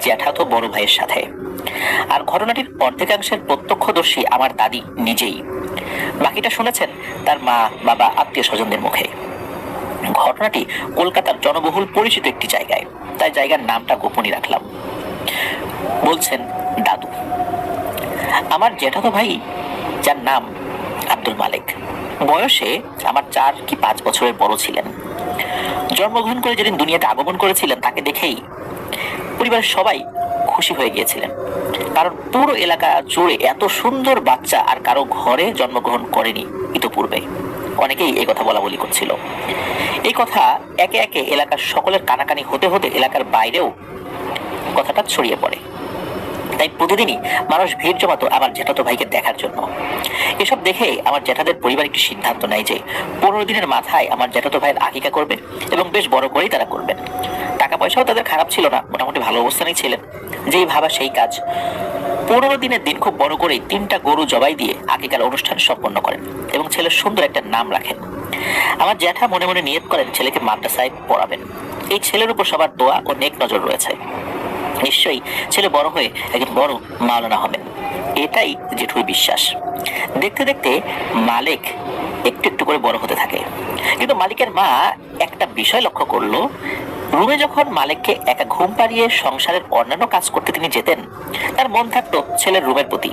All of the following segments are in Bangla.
জ্যাঠাতো বড় ভাইয়ের সাথে। আর ঘটনাটির অর্ধেকাংশের প্রত্যক্ষদর্শী আমার দাদি নিজেই। বাকিটা শুনেছেন তার মা, বাবা, আত্মীয় স্বজনদের মুখে। ঘটনাটি কলকাতার জনবহুল পরিচিত একটি জায়গায়, তাই জায়গার নামটা গোপনই রাখলাম। বলছেন দাদু। আমার জ্যাঠাতো ভাই, যার নাম আব্দুল মালেক, বয়সে আমার 4 কি 5 বছরের বড় ছিলেন। জন্মগ্রহণ করে যেদিন দুনিয়াতে আগমন করেছিলেন, তাকে দেখেই পরিবারের সবাই খুশি হয়ে গিয়েছিলেন। কারণ পুরো এলাকা জুড়ে এত সুন্দর বাচ্চা আর কারো ঘরে জন্মগ্রহণ করেনি ইতোপূর্বে। অনেকেই এই কথা বলা বলি করছিল। এই কথা একে একে এলাকার সকলের কানাকানি হতে হতে এলাকার বাইরেও কথাটা ছড়িয়ে পড়ে। তাই প্রতিদিনই মানুষ ভিড় জমাতো আমার জ্যাঠাতো ভাইকে দেখার জন্য। এসব দেখে আমার জ্যাঠাদের পরিবার একটি সিদ্ধান্ত নেয় যে 15 দিনের মাথায় আমার জ্যাঠাতো ভাইয়ের আকিকা করবে, এবং বেশ বড় করেই তারা করবেন। টাকা পয়সাও তাদের খারাপ ছিল না, মোটামুটি ভালো অবস্থানেই ছিলেন। যেই ভাবা সেই কাজ। 15 দিনের দিন খুব বড় করেই 3টা গরু জবাই দিয়ে আকিকার অনুষ্ঠান সম্পন্ন করেন এবং ছেলের সুন্দর একটা নাম রাখেন। আমার জ্যাঠা মনে মনে নিয়ত করেন ছেলেকে মাদ্রাসায় পড়াবেন। এই ছেলের উপর সবার দোয়া ও নেক নজর রয়েছে। নিশ্চয়ই ছেলে বড় হয়ে একজন বড় মাওলানা হবেন, এটাই জেঠুর বিশ্বাস। দেখতে দেখতে মালিক একটু একটু করে বড় হতে থাকে। কিন্তু মালিকের মা একটা বিষয় লক্ষ্য করলো, রুমে যখন মালিককে একা ঘুম পাড়িয়ে সংসারের অন্যান্য কাজ করতে তিনি যেতেন, তার মন থাকতো ছেলের রুমের প্রতি।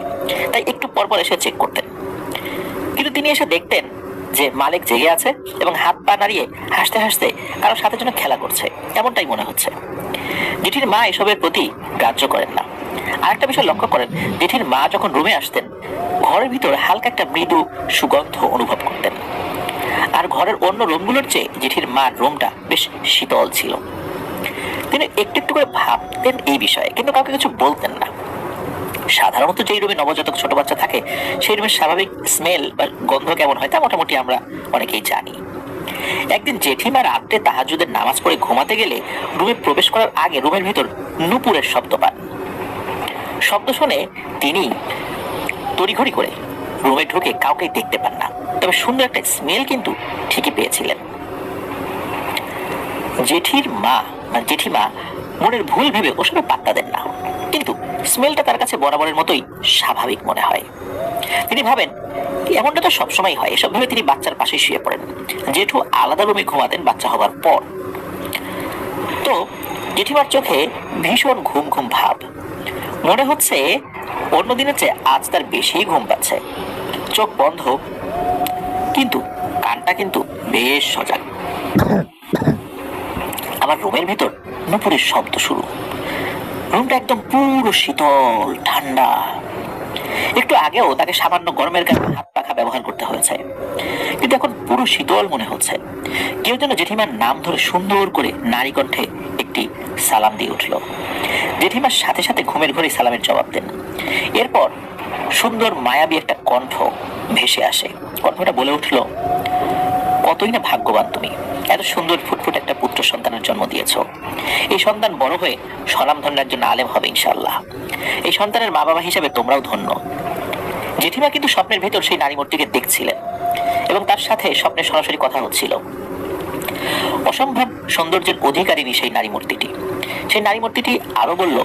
তাই একটু পরপর এসে চেক করতেন। কিন্তু তিনি এসে দেখতেন যে মালিক জেগে আছে এবং হাত পা নাড়িয়ে হাসতে হাসতে কারোর সাথে যেন খেলা করছে, এমনটাই মনে হচ্ছে। জেঠির মা এসবের প্রতি গ্রাহ্য করেন না। আরেকটা বিষয় লক্ষ্য করেন, জেঠির মা যখন রুমে আসতেন, ঘরের ভিতর হালকা একটা মৃদু সুগন্ধ অনুভব করতেন। আর ঘরের অন্য রুমগুলোর চেয়ে জেঠির মার রুমটা বেশ শীতল ছিল। তিনি একটু একটু করে ভাবতেন এই বিষয়ে, কিন্তু কাউকে কিছু বলতেন না। সাধারণত যেই রুমে নবজাতক ছোট বাচ্চা থাকে, সেই রুমের স্বাভাবিক স্মেল বা গন্ধ কেমন হয় তা মোটামুটি আমরা অনেকেই জানি। একদিন জেঠিমা রাত্রে তাহাজ্জুদের নামাজ পড়ে ঘুমাতে গেলে রুমে প্রবেশ করার আগে রুমের ভিতর নুপুরের শব্দ পান। শব্দ শুনে তিনি তড়িঘড়ি করে রুমে ঢুকে কাউকে দেখতে পান না, তবে সুন্দর একটা স্মেল কিন্তু ঠিকই পেয়েছিলেন। জেঠিমা মনের ভুল ভেবে ওসবে পাত্তা দেন না, কিন্তু স্মেলটা তার কাছে বরাবরের মতোই স্বাভাবিক মনে হয়। তিনি ভাবেন এমনটা তো সবসময় হয়। এসব ভেবে তিনি বাচ্চার পাশে শুয়ে পড়েন। জেঠু আলাদা রুমে ঘুমাতেন বাচ্চা হবার পর। তো জেঠিমার চোখে ভীষণ ঘুম ঘুম ভাব। মনে হচ্ছে অন্যদিনের চেয়ে আজ তার বেশি ঘুম পাচ্ছে। চোখ বন্ধ, কিন্তু কানটা কিন্তু বেশ সজাগ। আমার রুমের ভিতর নুপুরের শব্দ শুরু। রুমটা একদম পুরো শীতল ঠান্ডা। একটু আগেও তাকে সামান্য গরমের কারণে হাত পাখা ব্যবহার করতে হয়েছে, কিন্তু এখন পুরো শীতল মনে হচ্ছে। কেউ যেন জেঠিমার নাম ধরে সুন্দর করে নারী কণ্ঠে একটি সালাম দিয়ে উঠল। জেঠিমার সাথে সাথে ঘুমের ঘরে সালামের জবাব দেন। এরপর সুন্দর মায়াবী একটা কণ্ঠ ভেসে আসে। কণ্ঠটা বলে উঠল, কতই না ভাগ্যবান তুমি, এত সুন্দর ফুটফুট একটা পুত্র সন্তানের জন্ম দিয়েছ। এই সন্তান বড় হয়ে স্বনামধন্য একজন আলেম হবে ইনশাআল্লাহ। এই সন্তানের মা বাবা হিসেবে তোমরাও ধন্য। জেঠিমা কিন্তু স্বপ্নের ভেতর সেই নারী মূর্তিকে দেখছিলেন এবং তার সাথে স্বপ্নে সরাসরি কথা হচ্ছিল। অসম্ভব সৌন্দর্যের অধিকারিণী সেই নারী মূর্তিটি। সেই নারী মূর্তিটি আরো বলল,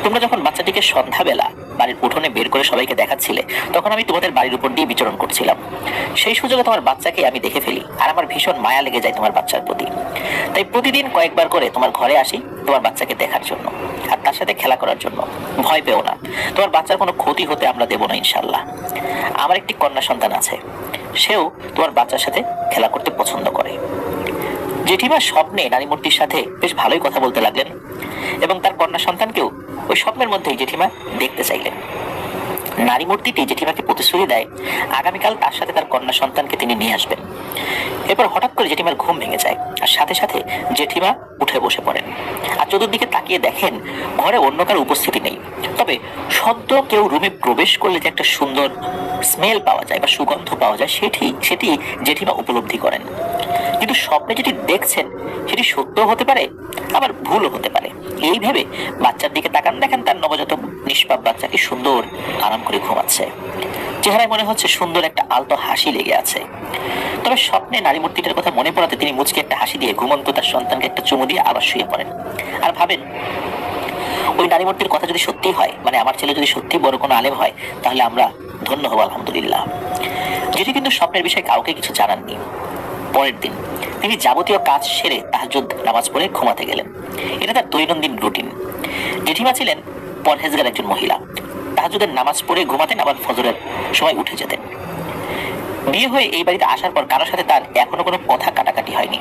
তোমরা যখন বাচ্চাটিকে সন্ধ্যাবেলা বাড়ির উঠোনে বের করে সবাইকে দেখাচ্ছিলে, তখন আমি তোমাদের বাড়ির উপর দিয়ে বিচরণ করছিলাম। সেই সুযোগে তোমার বাচ্চাকে আমি দেখে ফেলি, আর আমার ভীষণ মায়া লেগে যায় তোমার বাচ্চার প্রতি। তাই প্রতিদিন কয়েকবার করে তোমার ঘরে আসি তোমার বাচ্চাকে দেখার জন্য আর তার সাথে খেলা করার জন্য। ভয় পেও না, তোমার বাচ্চার কোনো ক্ষতি হতে আমরা দেব না ইনশাআল্লাহ। আমার একটি কন্যা সন্তান আছে, সেও তোমার বাচ্চার সাথে খেলা করতে পছন্দ করে। জেঠিমা স্বপ্নে নারী মূর্তির সাথে বেশ ভালোই কথা বলতে লাগলেন এবং তার কন্যা সন্তানকেও ওই স্বপ্নের মধ্যেই জেঠিমা দেখতে চাইলেন। নারী মূর্তিটি জেঠিমাকে প্রতিশ্রুতি দেয় আগামীকাল তার সাথে তার কন্যা সন্তানকে তিনি নিয়ে আসবেন। এরপর হঠাৎ করে জেঠিমার ঘুম ভেঙে যায় আর সাথে সাথে জেঠিমা উঠে বসে পড়েন আর চতুর্দিকে তাকিয়ে দেখেন ঘরে অন্য কারো উপস্থিতি নেই। তবে সদ্য কেউ রুমে প্রবেশ করলে যে একটা সুন্দর স্মেল পাওয়া যায় বা সুগন্ধ পাওয়া যায়, সেটি জেঠিমা উপলব্ধি করেন। কিন্তু স্বপ্নে যেটি দেখছেন সেটি সত্য হতে পারে, আবার ভুলও হতে পারে। এই ভেবে বাচ্চার দিকে তাকান, দেখেন তার নবজাতক নিষ্পাপ বাচ্চাকে সুন্দর আরাম করে ঘুমাচ্ছে। চেহারায় মনে হচ্ছে সুন্দর একটা আলতো হাসি লেগে আছে। তবে স্বপ্নে নারী মূর্তিটার কথা মনে পড়াতে তিনি মুচকে একটা হাসি দিয়ে ঘুমন্ত তার সন্তানকে একটা চুমু দিয়ে আবার শুয়ে পড়েন আর ভাবেন, ওই নারী মূর্তির কথা যদি সত্যি হয়, মানে আমার ছেলে যদি সত্যি বড় কোনো আলেম হয়, তাহলে আমরা ধন্য হব আলহামদুলিল্লাহ। যেটি কিন্তু স্বপ্নের বিষয়ে কাউকে কিছু জানাননি। পরের দিন তিনি যাবতীয় কাজ সেরে তাহাজ্জুদ নামাজ পড়ে ঘুমাতে গেলেন। এটা তার দৈনন্দিন রুটিন। জেঠিমা ছিলেন পরহেজগার একজন মহিলা। তাহাজ্জুদের নামাজ পড়ে ঘুমাতেন, আবার ফজরের সময় উঠে যেতেন। বিয়ে হয়ে এই বাড়িতে আসার পর কারোর সাথে তার এখনো কোনো কথা কাটাকাটি হয়নি।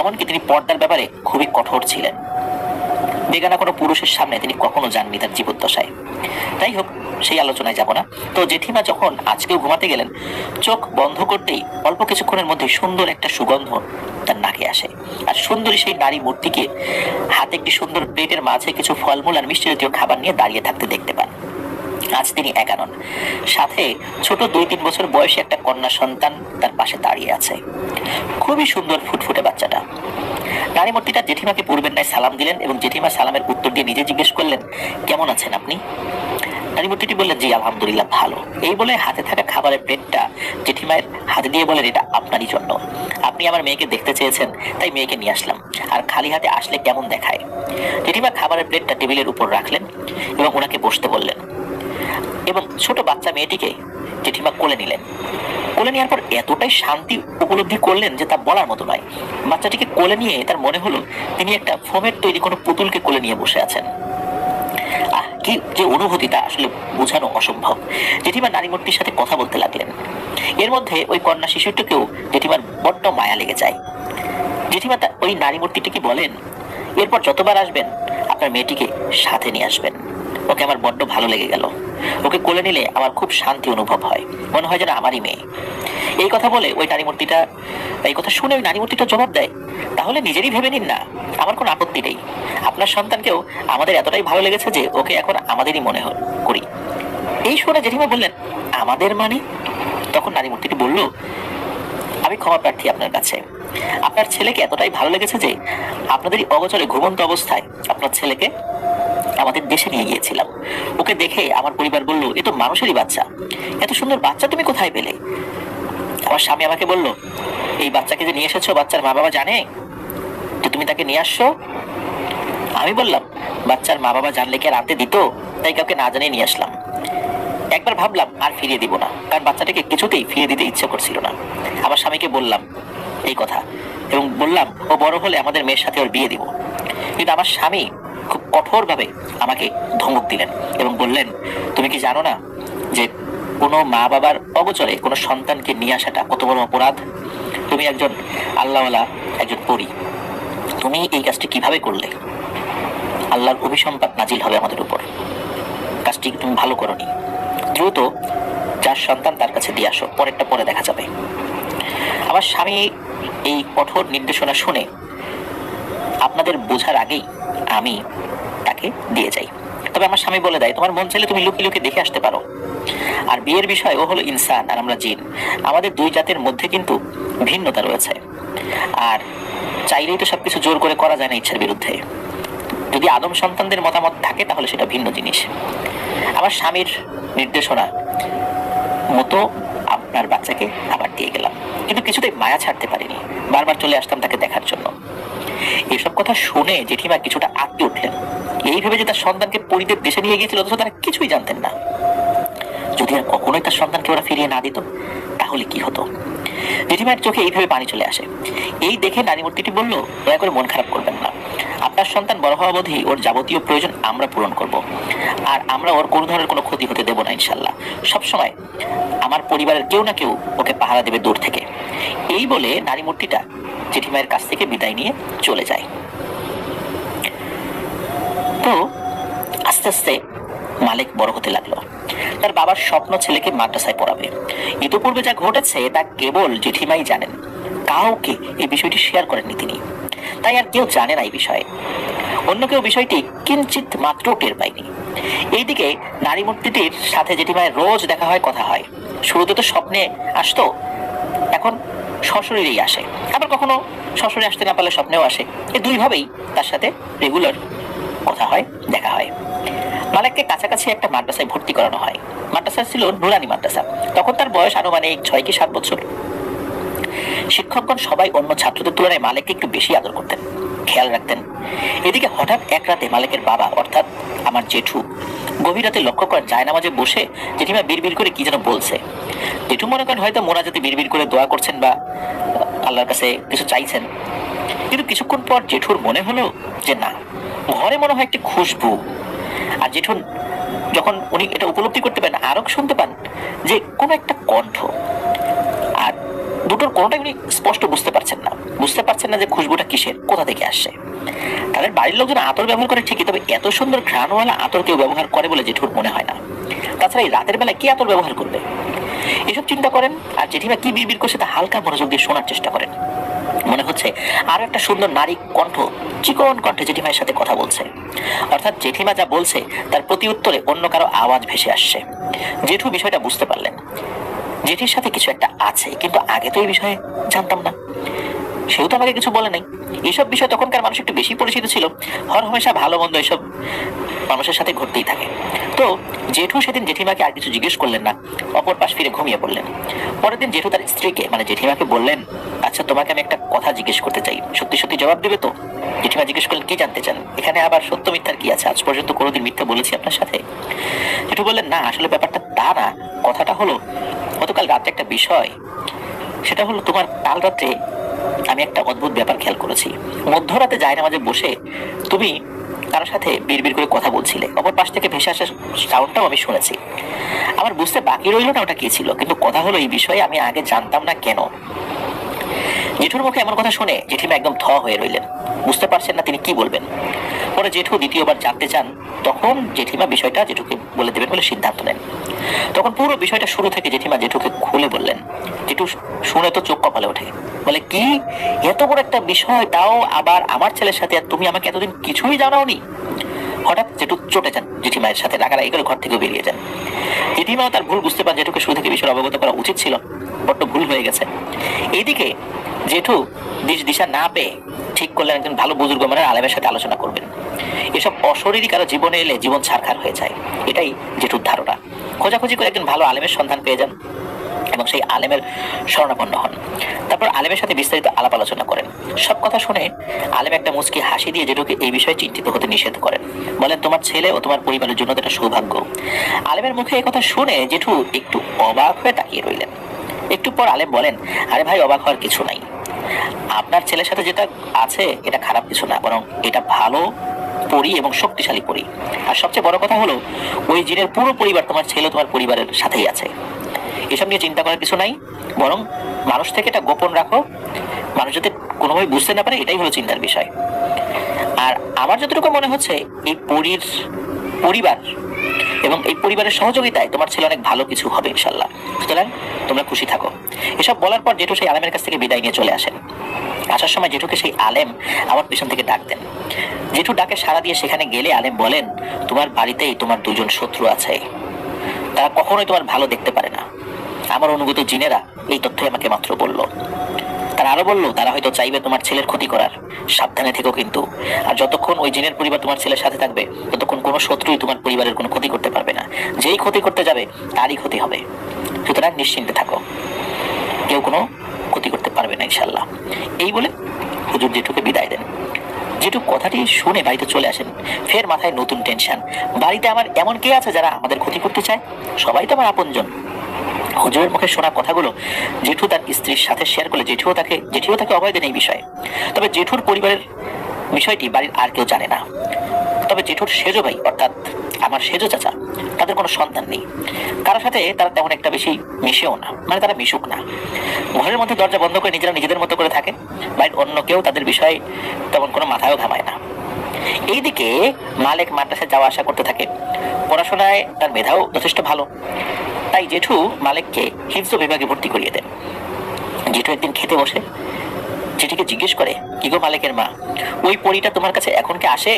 এমনকি তিনি পর্দার ব্যাপারে খুবই কঠোর ছিলেন। বেগানা কোনো পুরুষের সামনে তিনি কখনো যাননি তার জীবদ্দশায়। যাই হোক, সেই আলোচনায় যাব না। তো জেঠিমা যখন আজকেও ঘুমাতে গেলেন, চোখ বন্ধ করতেই অল্প কিছুক্ষণের মধ্যে সুন্দর একটা সুগন্ধ তার নাকে আসে। আর সুন্দরী সেই নারী মূর্তিকে হাতে একটি সুন্দর প্লেটের মাঝে কিছু ফলমূল আর মিষ্টি জাতীয় খাবার নিয়ে দাঁড়িয়ে থাকতে দেখতে পান। আজ তিনি একা নন, সাথে ছোট 2-3 বছর বয়সী একটা কন্যা সন্তান তার পাশে দাঁড়িয়ে আছে। খুবই সুন্দর ফুটফুটে বাচ্চাটা। নারী মূর্তিটা জেঠিমাকে পূর্বের ন্যায় সালাম দিলেন এবং জেঠিমা সালামের উত্তর দিয়ে নিজে জিজ্ঞেস করলেন, কেমন আছেন আপনি? নারী মূর্তিটি বললেন, জি আলহামদুলিল্লাহ ভালো। এই বলে হাতে থাকা খাবারের প্লেটটা জেঠিমায়ের হাতে দিয়ে বলেন, এটা আপনারই জন্য। আপনি আমার মেয়েকে দেখতে চেয়েছেন, তাই মেয়েকে নিয়ে আসলাম। আর খালি হাতে আসলে কেমন দেখায়। জেঠিমা খাবারের প্লেটটা টেবিলের উপর রাখলেন এবং ওনাকে বসতে বললেন এবং ছোট বাচ্চা মেয়েটিকে জেঠিমা কোলে নিলেন। কোলে নেওয়ার পর এতটাই শান্তি উপলব্ধি করলেন যে তা বলার মতো নয়। বাচ্চাটিকে কোলে নিয়ে তার মনে হলো তিনি একটা ফোমের তৈরি কোনো পুতুলকে কোলে নিয়ে বসে আছেন। কি যে অনুভূতিটা আসলে বোঝানো অসম্ভব। জেঠিমা নারী মূর্তির সাথে কথা বলতে লাগলেন। এর মধ্যে ওই কন্যা শিশুটিকেও জেঠিমার বড্ড মায়া লেগে যায়। জেঠিমা ওই নারী মূর্তিটিকে বলেন, এরপর যতবার আসবেন আপনার মেয়েটিকে সাথে নিয়ে আসবেন। ওকে আমার বড্ড ভালো লেগে গেল। ওকে কোলে নিলে আমার খুব শান্তি অনুভব হয়, মনে হয় যেন আমারই মেয়ে। এই কথা বলে ওই নারী মূর্তিটা, এই কথা শুনে ওই নারী মূর্তিটা জবাব দেয়, তাহলে নিজেরই ভেবে নিন না, আমার কোনো আপত্তি নেই। আপনার সন্তানকেও আমাদের এতটাই ভালো লেগেছে যে ওকে এখন আমাদেরই মনে করি। এই শুনে জেঠিমা বললেন, আমাদের মানে? তখন নারী মূর্তিটি বলল, আমি ক্ষমা প্রার্থী আপনার কাছে। আপনার ছেলেকে এতটাই ভালো লেগেছে যে আপনাদেরই অগোচরে ঘুমন্ত অবস্থায় আপনার ছেলেকে আমাদের দেশে নিয়ে গিয়েছিলাম। ওকে দেখে আমার পরিবার বলল, এ তো মানুষেরই বাচ্চা। এত সুন্দর বাচ্চা তুমি কোথায় পেলে? আমার স্বামী আমাকে বলল, এই বাচ্চাকে যে নিয়ে এসেছো, বাচ্চার মা বাবা জানে যে তুমি তাকে নিয়ে আসছো? আমি বললাম, বাচ্চার মা বাবা জানলে কি আর আনতে দিত? তাই কাউকে না জানিয়ে নিয়ে আসলাম। একবার ভাবলাম আর ফিরিয়ে দিব না, কারণ বাচ্চাটাকে কিছুতেই ফিরিয়ে দিতে ইচ্ছে করছিল না। আমার স্বামীকে বললাম এই কথা এবং বললাম, ও বড় হলে আমাদের মেয়ের সাথে ওর বিয়ে দিব। কিন্তু আমার স্বামী খুব কঠোরভাবে আমাকে ধমক দিলেন এবং বললেন, তুমি কি জানো না যে কোনো মা বাবার অগোচরে কোনো সন্তানকে নিয়ে আসাটা কত বড় অপরাধ? তুমি একজন আল্লাহওয়ালা, একজন পরী, তুমি এই কাজটি কিভাবে করলে? আল্লাহর অভিসম্পাত নাজিল হবে আমাদের উপর। কাজটি তুমি ভালো করনি। দ্রুত যার সন্তান তার কাছে দিয়ে আসো, পরেরটা পরে দেখা যাবে। আমার স্বামী এই কঠোর নির্দেশনা শুনে আপনাদের বোঝার আগেই আমি তাকে দিয়ে যাই। তবে আমার স্বামী বলে দেয়, তোমার মন চাইলে তুমি লুকিয়ে লুকিয়ে দেখে আসতে পারো। আর বিয়ের বিষয়, ও হলো ইনসান আর আমরা জিন। আমাদের দুই জাতের মধ্যে কিন্তু ভিন্নতা রয়েছে। আর চাইলেই তো সবকিছু জোর করে করা যায় না ইচ্ছার বিরুদ্ধে। যদি আদম সন্তানদের মতামত থাকে তাহলে সেটা ভিন্ন জিনিস। আমার স্বামীর নির্দেশনা মতো আপনার বাচ্চাকে আবার দিয়ে গেলাম, কিন্তু কিছুতেই মায়া ছাড়তে পারিনি। বারবার চলে আসতাম তাকে দেখার জন্য। এসব কথা শুনে জেঠিমা কিছুটা আঁতকে উঠলেন। এই ভেবে যে তার সন্তানকে পরিদের দেশে নিয়ে গিয়েছিল, অথচ তারা কিছুই জানতেন না। যদি আর কখনোই তার সন্তানকে ওরা ফিরিয়ে না দিত তাহলে কি হতো? জেঠিমার চোখে এইভাবে পানি চলে আসে। এই দেখে নারী মূর্তিটি বলল, দয়া করে মন খারাপ করবেন না। আপনার সন্তান বড় হওয়া অবধি ওর যাবতীয় প্রয়োজন আমরা পূরণ করব। আর আমরা ওর কোনো ধরনের কোনো ক্ষতি হতে দেব না ইনশাল্লাহ। সবসময় আমার পরিবারের কেউ না কেউ ওকে পাহারা দেবে দূর থেকে। এই বলে নারী মূর্তিটা জেঠিমায়ের কাছ থেকে বিদায় নিয়ে চলে যায়। তো আস্তে আস্তে মালিক বড় হতে লাগলো। তার বাবার স্বপ্ন ছেলেকে মাদ্রাসায় পড়াবে। ইতিপূর্বে যা ঘটেছে তা কেবল জেঠিমাই জানেন, কাউকে এই বিষয়টি শেয়ার করেননি তিনি। তাই আর কেউ জানে না এই বিষয়ে। অন্য কেউ বিষয়টি কিঞ্চিত মাত্র টের পায়নি। এইদিকে নারী মূর্তিটির সাথে জেঠিমায়ের রোজ দেখা হয়, কথা হয়। শুরুতে তো স্বপ্নে আসতো, এখন শ্বশুরেরই আসে। আবার কখনো শ্বশুরে আসতে না পারলে স্বপ্নেও আসে। এই দুইভাবেই তার সাথে রেগুলার কথা হয়, দেখা হয়। মালিককে কাছাকাছি একটা মাদ্রাসায় ভর্তি করানো হয়। মাদ্রাসা ছিল নুরানি মাদ্রাসা। তখন তার বয়স আনুমানিক 6 কি 7 বছর। শিক্ষকগণ সবাই অন্য ছাত্রদের তুলনায় মালিককে একটু বেশি আদর করতেন। খেয়াল রাখতেন। এদিকে হঠাৎ এক রাতে মালেকের বাবা অর্থাৎ আমার জেঠু গভীর রাতে লক্ষ্য করেন জায়নামাজে বসে জেঠিমা বিড়বিড় করে কি যেন বলছে। জেঠু মনে করেন হয়তো মোনাজাতে বিড়বিড় করে দোয়া করছেন বা আল্লাহর কাছে কিছু চাইছেন। কিন্তু কিছুক্ষণ পর জেঠুর মনে হলো যে না, ঘরে মনে হয় একটি খুশবু। আর জেঠুর যখন উনি এটা উপলব্ধি করতে পারেন, আরো শুনতে পান যে কোনো একটা কণ্ঠ। আর দুটোর কোনোটাই উনি স্পষ্ট বুঝতে পারছেন না যে খুশবুটা কিসের, কোথা থেকে আসছে। তাদের বাড়ির লোকজন আতর ব্যবহার করে ঠিকই, তবে এত সুন্দর ঘ্রাণওয়ালা আতর কেউ ব্যবহার করে বলে জেঠুর মনে হয় না। তাছাড়া এই রাতের বেলায় কি আতর ব্যবহার করবে, এসব চিন্তা করেন। আর জেঠিমা কি বিড়বিড় করছে তা হালকা মনোযোগ দিয়ে শোনার চেষ্টা করেন। মনে হচ্ছে আরো একটা সুন্দর নারী কণ্ঠ চিকন কণ্ঠে জেঠিমার সাথে কথা বলছে। অর্থাৎ জেঠিমা যা বলছে তার প্রতি উত্তরে অন্য কারো আওয়াজ ভেসে আসছে। জেঠু বিষয়টা বুঝতে পারলেন, জেঠির সাথে কিছু একটা আছে, কিন্তু আগে তো এই বিষয়ে জানতাম না, সেও তো আমাকে কিছু বলে নাই। এইসব বিষয় তখনকার মানুষ একটু বেশি পরিচিত ছিল, হর হমেশা ভালো মন্দ এসব মানুষের সাথে ঘটতেই থাকে। তো জেঠু সেদিন জেঠিমাকে আর কিছু জিজ্ঞেস করলেন না, অপর পাশ ফিরে ঘুমিয়ে পড়লেন। পরের দিন জেঠু তার স্ত্রীকে মানে জেঠিমাকে বললেন, আচ্ছা তোমাকে আমি একটা কথা জিজ্ঞেস করতে চাই, সত্যি সত্যি জবাব দেবে তো? জেঠিমা জিজ্ঞেস করলেন, কি জানতে চান? এখানে আবার সত্য মিথ্যার কি আছে? আজ পর্যন্ত কোনোদিন মিথ্যা বলেছি আপনার সাথে? জেঠু বললেন, না আসলে ব্যাপারটা তা না, কথাটা হলো গতকাল রাতে একটা বিষয়, সেটা হলো তোমার কাল রাত্রে আমি একটা অদ্ভুত ব্যাপার খেয়াল করেছি। মধ্যরাতে জায়নামাজে বসে তুমি কারোর সাথে বিড়বিড় করে কথা বলছিলে, অপর পাশ থেকে ভেসে আসার সাউন্ডটাও আমি শুনেছি। আমার বুঝতে বাকি রইল না ওটা কি ছিল, কিন্তু কথা হলো এই বিষয়ে আমি আগে জানতাম না কেন। জেঠুর মুখে এমন কথা শুনে জেঠিমা একদম থ হয়ে রইলেন, বুঝতে পারছেন না তিনি কি বলবেন। পরে জেঠু দ্বিতীয়বার জানতে চান, তখন জেঠিমা বিষয়টা জেঠুকে বলে দেবেন বলে সিদ্ধান্ত নেন। তখন পুরো বিষয়টা শুরু থেকে জেঠিমা জেঠুকে খুলে বললেন। জেঠু শুনে তো চোখ কপালে ওঠে, বলে কি এত বড় একটা বিষয়, তাও আবার আমার ছেলের সাথে, আর তুমি আমাকে এতদিন কিছুই জানাওনি? হঠাৎ জেঠু চটে যান, জেঠিমায়ের সাথে রাগারাগি করে ঘর থেকে বেরিয়ে যান। জেঠিমাও তার ভুল বুঝতে পান, জেঠুকে শুরু থেকে বিষয় অবগত করা উচিত ছিল, বড্ড ভুল হয়ে গেছে। এইদিকে জেঠু দিশা না পেয়ে ঠিক করলেন একজন ভালো বুজুর্গ মানের আলেমের সাথে আলোচনা করবেন। এসব অশরীরী কারো জীবনে এলে জীবন ছারখার হয়ে যায়, এটাই জেঠুর ধারণা। খোঁজাখুঁজি করে একজন ভালো আলেমের সন্ধান পেয়ে যান এবং সেই আলেমের শরণাপন্ন হন। তারপর আলেমের সাথে বিস্তারিত আলাপ আলোচনা করেন। সব কথা শুনে আলেম একটা মুচকি হাসি দিয়ে জেঠুকে এই বিষয়ে চিন্তিত হতে নিষেধ করেন, বলেন তোমার ছেলে ও তোমার পরিবারের জন্য এটা সৌভাগ্য। আলেমের মুখে এই কথা শুনে জেঠু একটু অবাক হয়ে তাকিয়ে রইলেন। একটু পর আলেম বলেন, আরে ভাই অবাক হওয়ার কিছু নাই, আপনার ছেলের সাথে যেটা আছে এটা খারাপ কিছু না, বরং এটা ভালো পরি এবং শক্তিশালী পরি। আর সবচেয়ে বড় কথা হলো ওই জিনের পুরো পরিবার তোমার ছেলে তোমার পরিবারের সাথেই আছে। এসব নিয়ে চিন্তা করার কিছু নাই, বরং মানুষ থেকে এটা গোপন রাখো, মানুষ যাতে কোনোভাবে বুঝতে না পারে, এটাই হলো চিন্তার বিষয়। আর আমার যতটুকু মনে হচ্ছে এই পরির পরিবার এবং এই পরিবারের সহযোগিতায় তোমার ছেলে অনেক ভালো কিছু হবে ইনশাল্লাহ, সুতরাং তোমরা খুশি থাকো। এসব বলার পর জেঠু সেই আলেমের কাছ থেকে বিদায় নিয়ে চলে আসেন। আসার সময় জেঠুকে সেই আলেম আমার পিছন থেকে ডাক দেন। জেঠু ডাকে সাড়া দিয়ে সেখানে গেলে আলেম বলেন, তোমার বাড়িতেই তোমার দুজন শত্রু আছে, তারা কখনোই তোমার ভালো দেখতে পারে না। আমার অনুগত জিনেরা এই তথ্যই আমাকে মাত্র বলল। তারা আরো বললো তারা হয়তো চাইবে তোমার ছেলের ক্ষতি করার, সাবধানে থেকো কিন্তু। আর যতক্ষণ ওই জিনের পরিবার তোমার ছেলের সাথে থাকবে ততক্ষণ কোনো শত্রুই তোমার পরিবারের কোনো ক্ষতি করতে পারবে না, যেই ক্ষতি করতে যাবে তারই ক্ষতি হবে, সুতরাং নিশ্চিন্তে থাকো, কেউ কোনো ক্ষতি করতে পারবে না ইনশাল্লাহ। এই বলে হুজুর জেঠুকে বিদায় দেন। জেঠু কথাটি শুনে বাড়িতে চলে আসেন, ফের মাথায় নতুন টেনশন, বাড়িতে আমার এমন কে আছে যারা আমাদের ক্ষতি করতে চায়? সবাই তো আমার আপনজন। হুজুরের মুখে শোনা কথাগুলো জেঠু তার স্ত্রীর সাথে শেয়ার করলে জেঠিও তাকে অভয় দেন এই বিষয়ে। তবে জেঠুর পরিবারের বিষয়টি বাড়ির আর কেউ জানে না। তবে জেঠুর সেজো ভাই অর্থাৎ আমার সেজো চাচা, তাদের কোনো সন্তান নেই, কারোর সাথে তারা তেমন একটা বেশি মিশেও না, মানে তারা মিশুক না। ঘরের মধ্যে দরজা বন্ধ করে নিজেরা নিজেদের মতো করে থাকে, বাড়ির অন্য কেউ তাদের বিষয়ে তেমন কোনো মাথায়ও ঘামায় না। এইদিকে মালেক মাদ্রাসায় যাওয়া আসা করতে থাকে, পড়াশোনায় তার মেধাও যথেষ্ট ভালো, তাই জেঠু মালেককে হিফজ বিভাগে ভর্তি করিয়ে দেন। জেঠু একদিন খেতে বসে জেঠিকে জিজ্ঞেস করে, কি গো মালেকের মা, ওই পরীটা তোমার কাছে এখন কি আসে?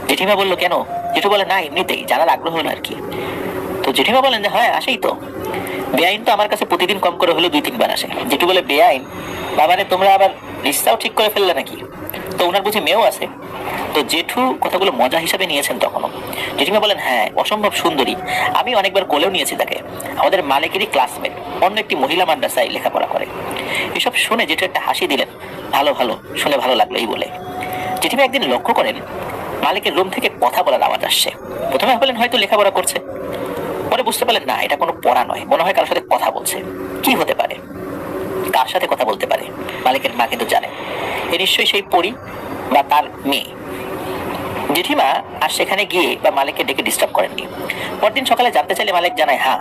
জেঠিমা বলল, কেন? জেঠু বলে, না এমনিতেই জানার আগ্রহ হলো আর কি। তো জেঠিমা বলেন যে হ্যাঁ আসেই তো, বেআইন তো আমার কাছে প্রতিদিন কম করে হলো 2-3 বার আসে। জেঠু বলে, বেআইন? বাবারে তোমরা আবার রিস্তাও ঠিক করে ফেললে নাকি? তো ওনার বুঝি মেয়েও আছে? তো জেঠু কথাগুলো মজা হিসাবে নিয়েছেন তখনও। জেঠিমা বলেন, হ্যাঁ অসম্ভব সুন্দরী, আমি অনেকবার কোলেও নিয়েছি তাকে, আমাদের মালিকেরই ক্লাসমেট, অন্য একটি মহিলা মাদ্রাসায় লেখাপড়া করে। এসব শুনে জেঠু একটা হাসি দিলেন, ভালো ভালো শুনে ভালো লাগলো এই বলে। জেঠিমা একদিন লক্ষ্য করেন মালিকের রুম থেকে কথা বলার আওয়াজ আসছে। প্রথমে ভাবলেন হয়তো লেখাপড়া করছে, পরে বুঝতে পারলেন না, এটা কোনো পড়া নয়, মনে হয় কারোর সাথে কথা বলছে। কি হতে পারে, কার সাথে কথা বলতে পারে? মালিকের মা কিন্তু জানে এ নিশ্চয়ই সেই পরী বা তার মেয়ে। জেঠিমা আর সেখানে গিয়ে বা মালিককে ডেকে ডিস্টার্ব করেননি। পরদিন সকালে জানতে চাইলে মালিক জানায়, হ্যাঁ,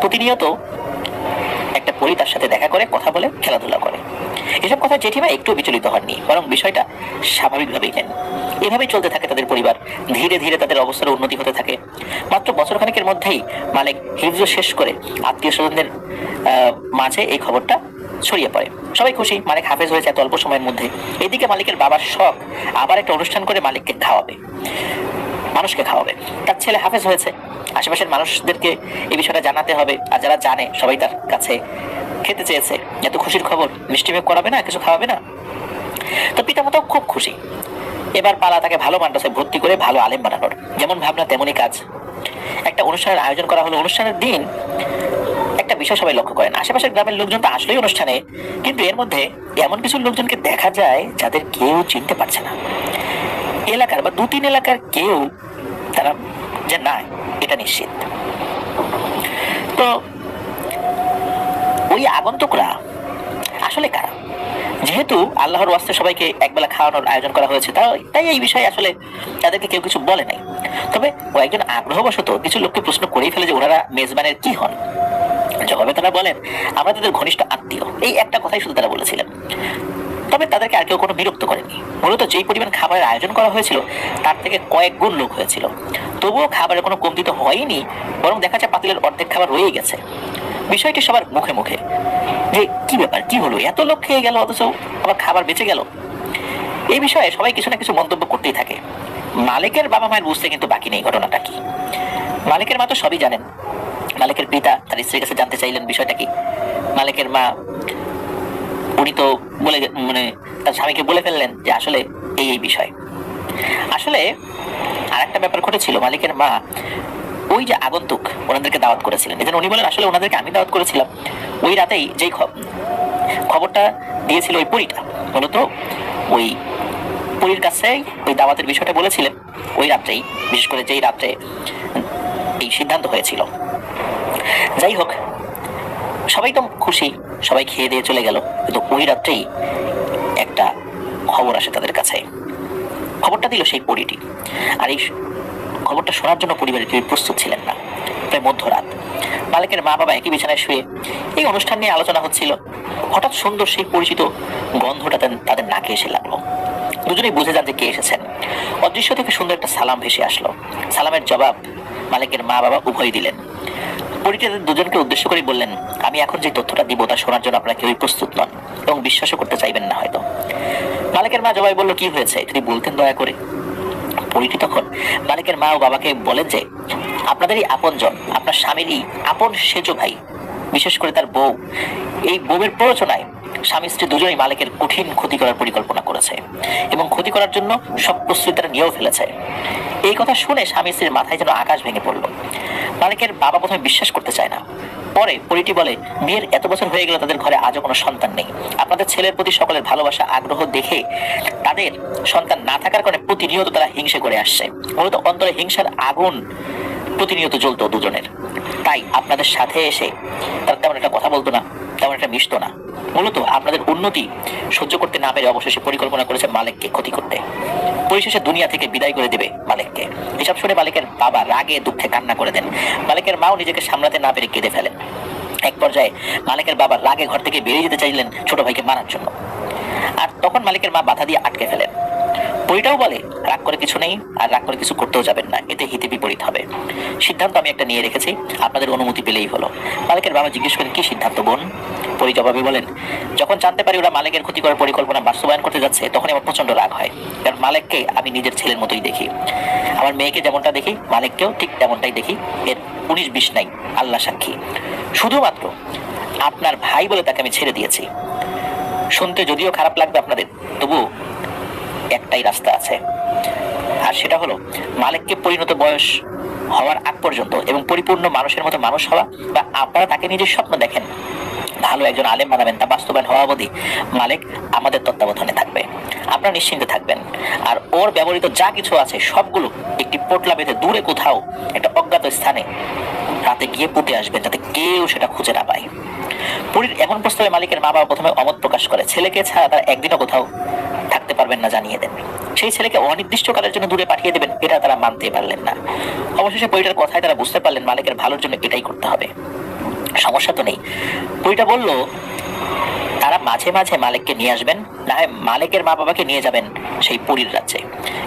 প্রতিনিয়ত একটা পরী তার সাথে দেখা করে, কথা বলে, খেলাধুলা করে। এসব কথা জেঠিমা একটু বিচলিত হননি, বরং বিষয়টা স্বাভাবিকভাবেই নেন। এভাবেই চলতে থাকে তাদের পরিবার। ধীরে ধীরে তাদের অবস্থার উন্নতি হতে থাকে। মাত্র বছরখানেকের মধ্যেই মালিক হিফজ শেষ করে আত্মীয় স্বজনদের মাঝে এই খবরটা ছড়িয়ে পড়ে। সবাই খুশি, মালিক হাফেজ হয়েছে এত অল্প সময়ের মধ্যে। এদিকে মালিকের বাবার শখ আবার একটা অনুষ্ঠান করে মালিককে খাওয়াবে, মানুষকে খাওয়াবে। তার ছেলে হাফেজ হয়েছে, আশেপাশের মানুষদেরকে এই বিষয়টা জানাতে হবে, আর যারা জানে সবাই তার কাছে খেতে চেয়েছে। এত খুশির খবর, মিষ্টি মুখ করাবে না, কিছু খাওয়াবে না? তো পিতামাতাও খুব খুশি। এবার পালা তাকে ভালো মাদ্রাসায় ভর্তি করে ভালো আলেম বানানোর। যেমন ভাবনা তেমনই কাজ। একটা অনুষ্ঠানের আয়োজন করা হলো। অনুষ্ঠানের দিন একটা বিষয় সবাই লক্ষ্য করেন, আশেপাশের গ্রামের লোকজন তো আসলেই অনুষ্ঠানে, কিন্তু এর মধ্যে এমন কিছু লোকজনকে দেখা যায় যাদের কেউ চিনতে পারছে না। এলাকার বা 2-3 এলাকার কেউ তারা যে না, এটা নিশ্চিত। তো ওই আগন্তুকরা আসলে কারা? যেহেতু আল্লাহর ওয়াস্তে সবাইকে একবেলা খাওয়ানোর আয়োজন করা হয়েছে, তাই এই বিষয়ে আসলে তাদেরকে কেউ কিছু বলে নাই। তবে কয়েকজন আগ্রহবশত কিছু লোককে প্রশ্ন করেই ফেলে যে ওনারা মেজবানের কি হন। জবাবে তারা বলেন, আমরা তাদের ঘনিষ্ঠ আত্মীয়। এই একটা কথাই শুধু তারা বলেছিলেন। তবে তাদেরকে আর কেউ কোনো বিরক্ত করেনি। মূলত যেই পরিমাণ খাবারের আয়োজন করা হয়েছিল তার থেকে কয়েক গুণ লোক হয়েছিল। তবুও খাবারের কোনো কমতি তো হয়নি, বরং দেখা যায় পাতিলের অর্ধেক খাবার রয়ে গেছে। বিষয়টি সবার মুখে মুখে যে কি ব্যাপার, কি হলো, এত লোক খেয়ে গেল অথচ আবার খাবার বেঁচে গেল। এই বিষয়ে সবাই কিছু না কিছু মন্তব্য করতেই থাকে। মালিকের বাবা মায়ের বুঝতে কিন্তু বাকি নেই ঘটনাটা কি। মালিকের মা তো সবই জানেন। মালিকের পিতা তার স্ত্রীর কাছে জানতে চাইলেন বিষয়টা কি। মালিকের মা উনি তো বলে তার স্বামীকে বলে ফেললেন যে আসলে এই বিষয়। আসলে আর একটা ব্যাপার ঘটেছিল, মালিকের মা ওই যে আগন্তুক ওনাদেরকে দাওয়াত করেছিলেন। এজন্য উনি বলেন আসলে ওনাদেরকে আমি দাওয়াত করেছিলাম। ওই রাতেই যেই খবরটা দিয়েছিল ওই পরীটা, মূলত ওই পরীর কাছে ওই দাওয়াতের বিষয়টা বলেছিলেন ওই রাত্রেই, বিশেষ করে যেই রাত্রে এই সিদ্ধান্ত হয়েছিল। যাই হোক, সবাই তো খুশি, সবাই খেয়ে দিয়ে চলে গেল, কিন্তু ওই রাত্রেই একটা খবর আসে তাদের কাছে। খবরটা দিল সেই পরীটি। আর এই খবরটা শোনার জন্য পরিবারের কেউ প্রস্তুত ছিলেন না। প্রায় মধ্যরাত, মালিকের মা বাবা একই বিছানায় শুয়ে এই অনুষ্ঠান নিয়ে আলোচনা হচ্ছিল। হঠাৎ সুন্দর সেই পরিচিত গন্ধটা তাদের নাকে এসে লাগলো। দুজনেই বুঝে যান যে কে এসেছেন। অদৃশ্য থেকে সুন্দর একটা সালাম ভেসে আসলো। সালামের জবাব মালিকের মা বাবা উভয় দিলেন। পরীটি তাদের দুজনকে উদ্দেশ্য করে বললেন, আমি এখন যে তথ্যটা দিব তা শোনার জন্য আপনারা কেউই প্রস্তুত নন এবং বিশ্বাসও করতে চাইবেন না হয়তো। মালিকের মা জবাই বলল, কি হয়েছে যদি বলতেন দয়া করে। পরীটি তখন মালিকের মা ও বাবাকে বলেন যে আপনাদেরই আপনজন, আপনার স্বামীরই আপন সেজ ভাই, বিশেষ করে তার বউ, এই বউয়ের প্ররোচনায় স্বামী স্ত্রী দুজনেই মালিকের কঠিন ক্ষতি করার পরিকল্পনা করেছে এবং ক্ষতি করার জন্য সব প্রস্তুতি তারা নিয়েও ফেলেছে। এই কথা শুনে স্বামী স্ত্রীর মাথায় যেন আকাশ ভেঙে পড়ল। মালিকের বাবা প্রথমে বিশ্বাস করতে চায় না। পরে পরীটি বলে, বিয়ের এত বছর হয়ে গেল তাদের ঘরে আজও কোনো সন্তান নেই। আপনাদের ছেলের প্রতি সকলের ভালোবাসা আগ্রহ দেখে তাদের সন্তান না থাকার কারণে প্রতিনিয়ত তারা হিংসে করে আসছে। মূলত অন্তরে হিংসার আগুন প্রতিনিয়ত জ্বলতো দুজনের। তাই আপনাদের সাথে এসে তারা তেমন একটা কথা বলতো না, তেমন একটা মিশতো না। মূলত আপনাদের উন্নতি সহ্য করতে না পেরে অবশেষে পরিকল্পনা করেছে মালিককে ক্ষতি করতে। পরিশেষে দুনিয়া থেকে বিদায় করে দেবে মালিককে। এসব শুনে মালিকের বাবা রাগে দুঃখে কান্না করে দেন। মালিকের মাও নিজেকে সামলাতে না পেরে কেঁদে ফেলেন। এক পর্যায়ে মালিকের বাবা রাগে ঘর থেকে বেরিয়ে যেতে চাইলেন ছোট ভাইকে মারার জন্য, আর তখন মালিকের মা বাধা দিয়ে আটকে ফেলেন। পরীটাও বলে, রাগ করে কিছু নেই, আর রাগ করে কিছু করতেও যাবেন না, এতে হিতে বিপরীত হবে। সিদ্ধান্ত আমি একটা নিয়ে রেখেছি, আপনাদের অনুমতি পেলেই হলো। মালিকের বাবা জিজ্ঞেস করেন, কি সিদ্ধান্ত বোন? পরী জবাবে বলেন, যখন জানতে পারি ওরা মালিকের ক্ষতি করার পরিকল্পনা বাস্তবায়ন করতে যাচ্ছে, তখন আমার প্রচন্ড রাগ হয়। কারণ মালিককে আমি নিজের ছেলের মতোই দেখি। আমার মেয়েকে যেমনটা দেখি মালিককেও ঠিক তেমনটাই দেখি। এর 19-20 নাই, আল্লাহ সাক্ষী। শুধুমাত্র আপনার ভাই বলে তাকে আমি ছেড়ে দিয়েছি। শুনতে যদিও খারাপ লাগবে আপনাদের, তবু একটাই রাস্তা আছে, আর সেটা হলো মালিককে পরিণত বয়স হওয়ার আগ পর্যন্ত এবং পরিপূর্ণ মানুষের মতো মানুষ হওয়া, বা আপনারা তাকে নিজের স্বপ্ন দেখেন ভালো একজন আলেম বানাবেন, তা বাস্তবায়ন হওয়া অবধি মালিক আমাদের তত্ত্বাবধানে থাকবে। আপনারা নিশ্চিন্তে থাকবেন। আর ওর ব্যবহৃত যা কিছু আছে সবগুলো একটি পোটলা বেঁধে দূরে কোথাও একটা অজ্ঞাত স্থানে রাতে গিয়ে পুঁতে আসবেন, যাতে কেউ সেটা খুঁজে না পায়। পুরীর এমন প্রস্তাবে মালিকের মা বাবা প্রথমে অমত প্রকাশ করে। ছেলেকে ছাড়া তারা একদিনও কোথাও থাকতে পারবেন না জানিয়ে দেন। সেই ছেলেকে অনির্দিষ্টকালের জন্য দূরে পাঠিয়ে দেবেন, এটা তারা মানতে পারলেন না। অবশেষে পরিটার কথায় তারা বুঝতে পারলেন মালিকের ভালোর জন্য এটাই করতে হবে। সমস্যা তো নেই। পরিটা বলল তারা মাঝে মাঝে মালিককে নিয়ে আসবেন, না হয় মালিকের মা বাবাকে নিয়ে যাবেন সেই পুরীর রাজ্যে।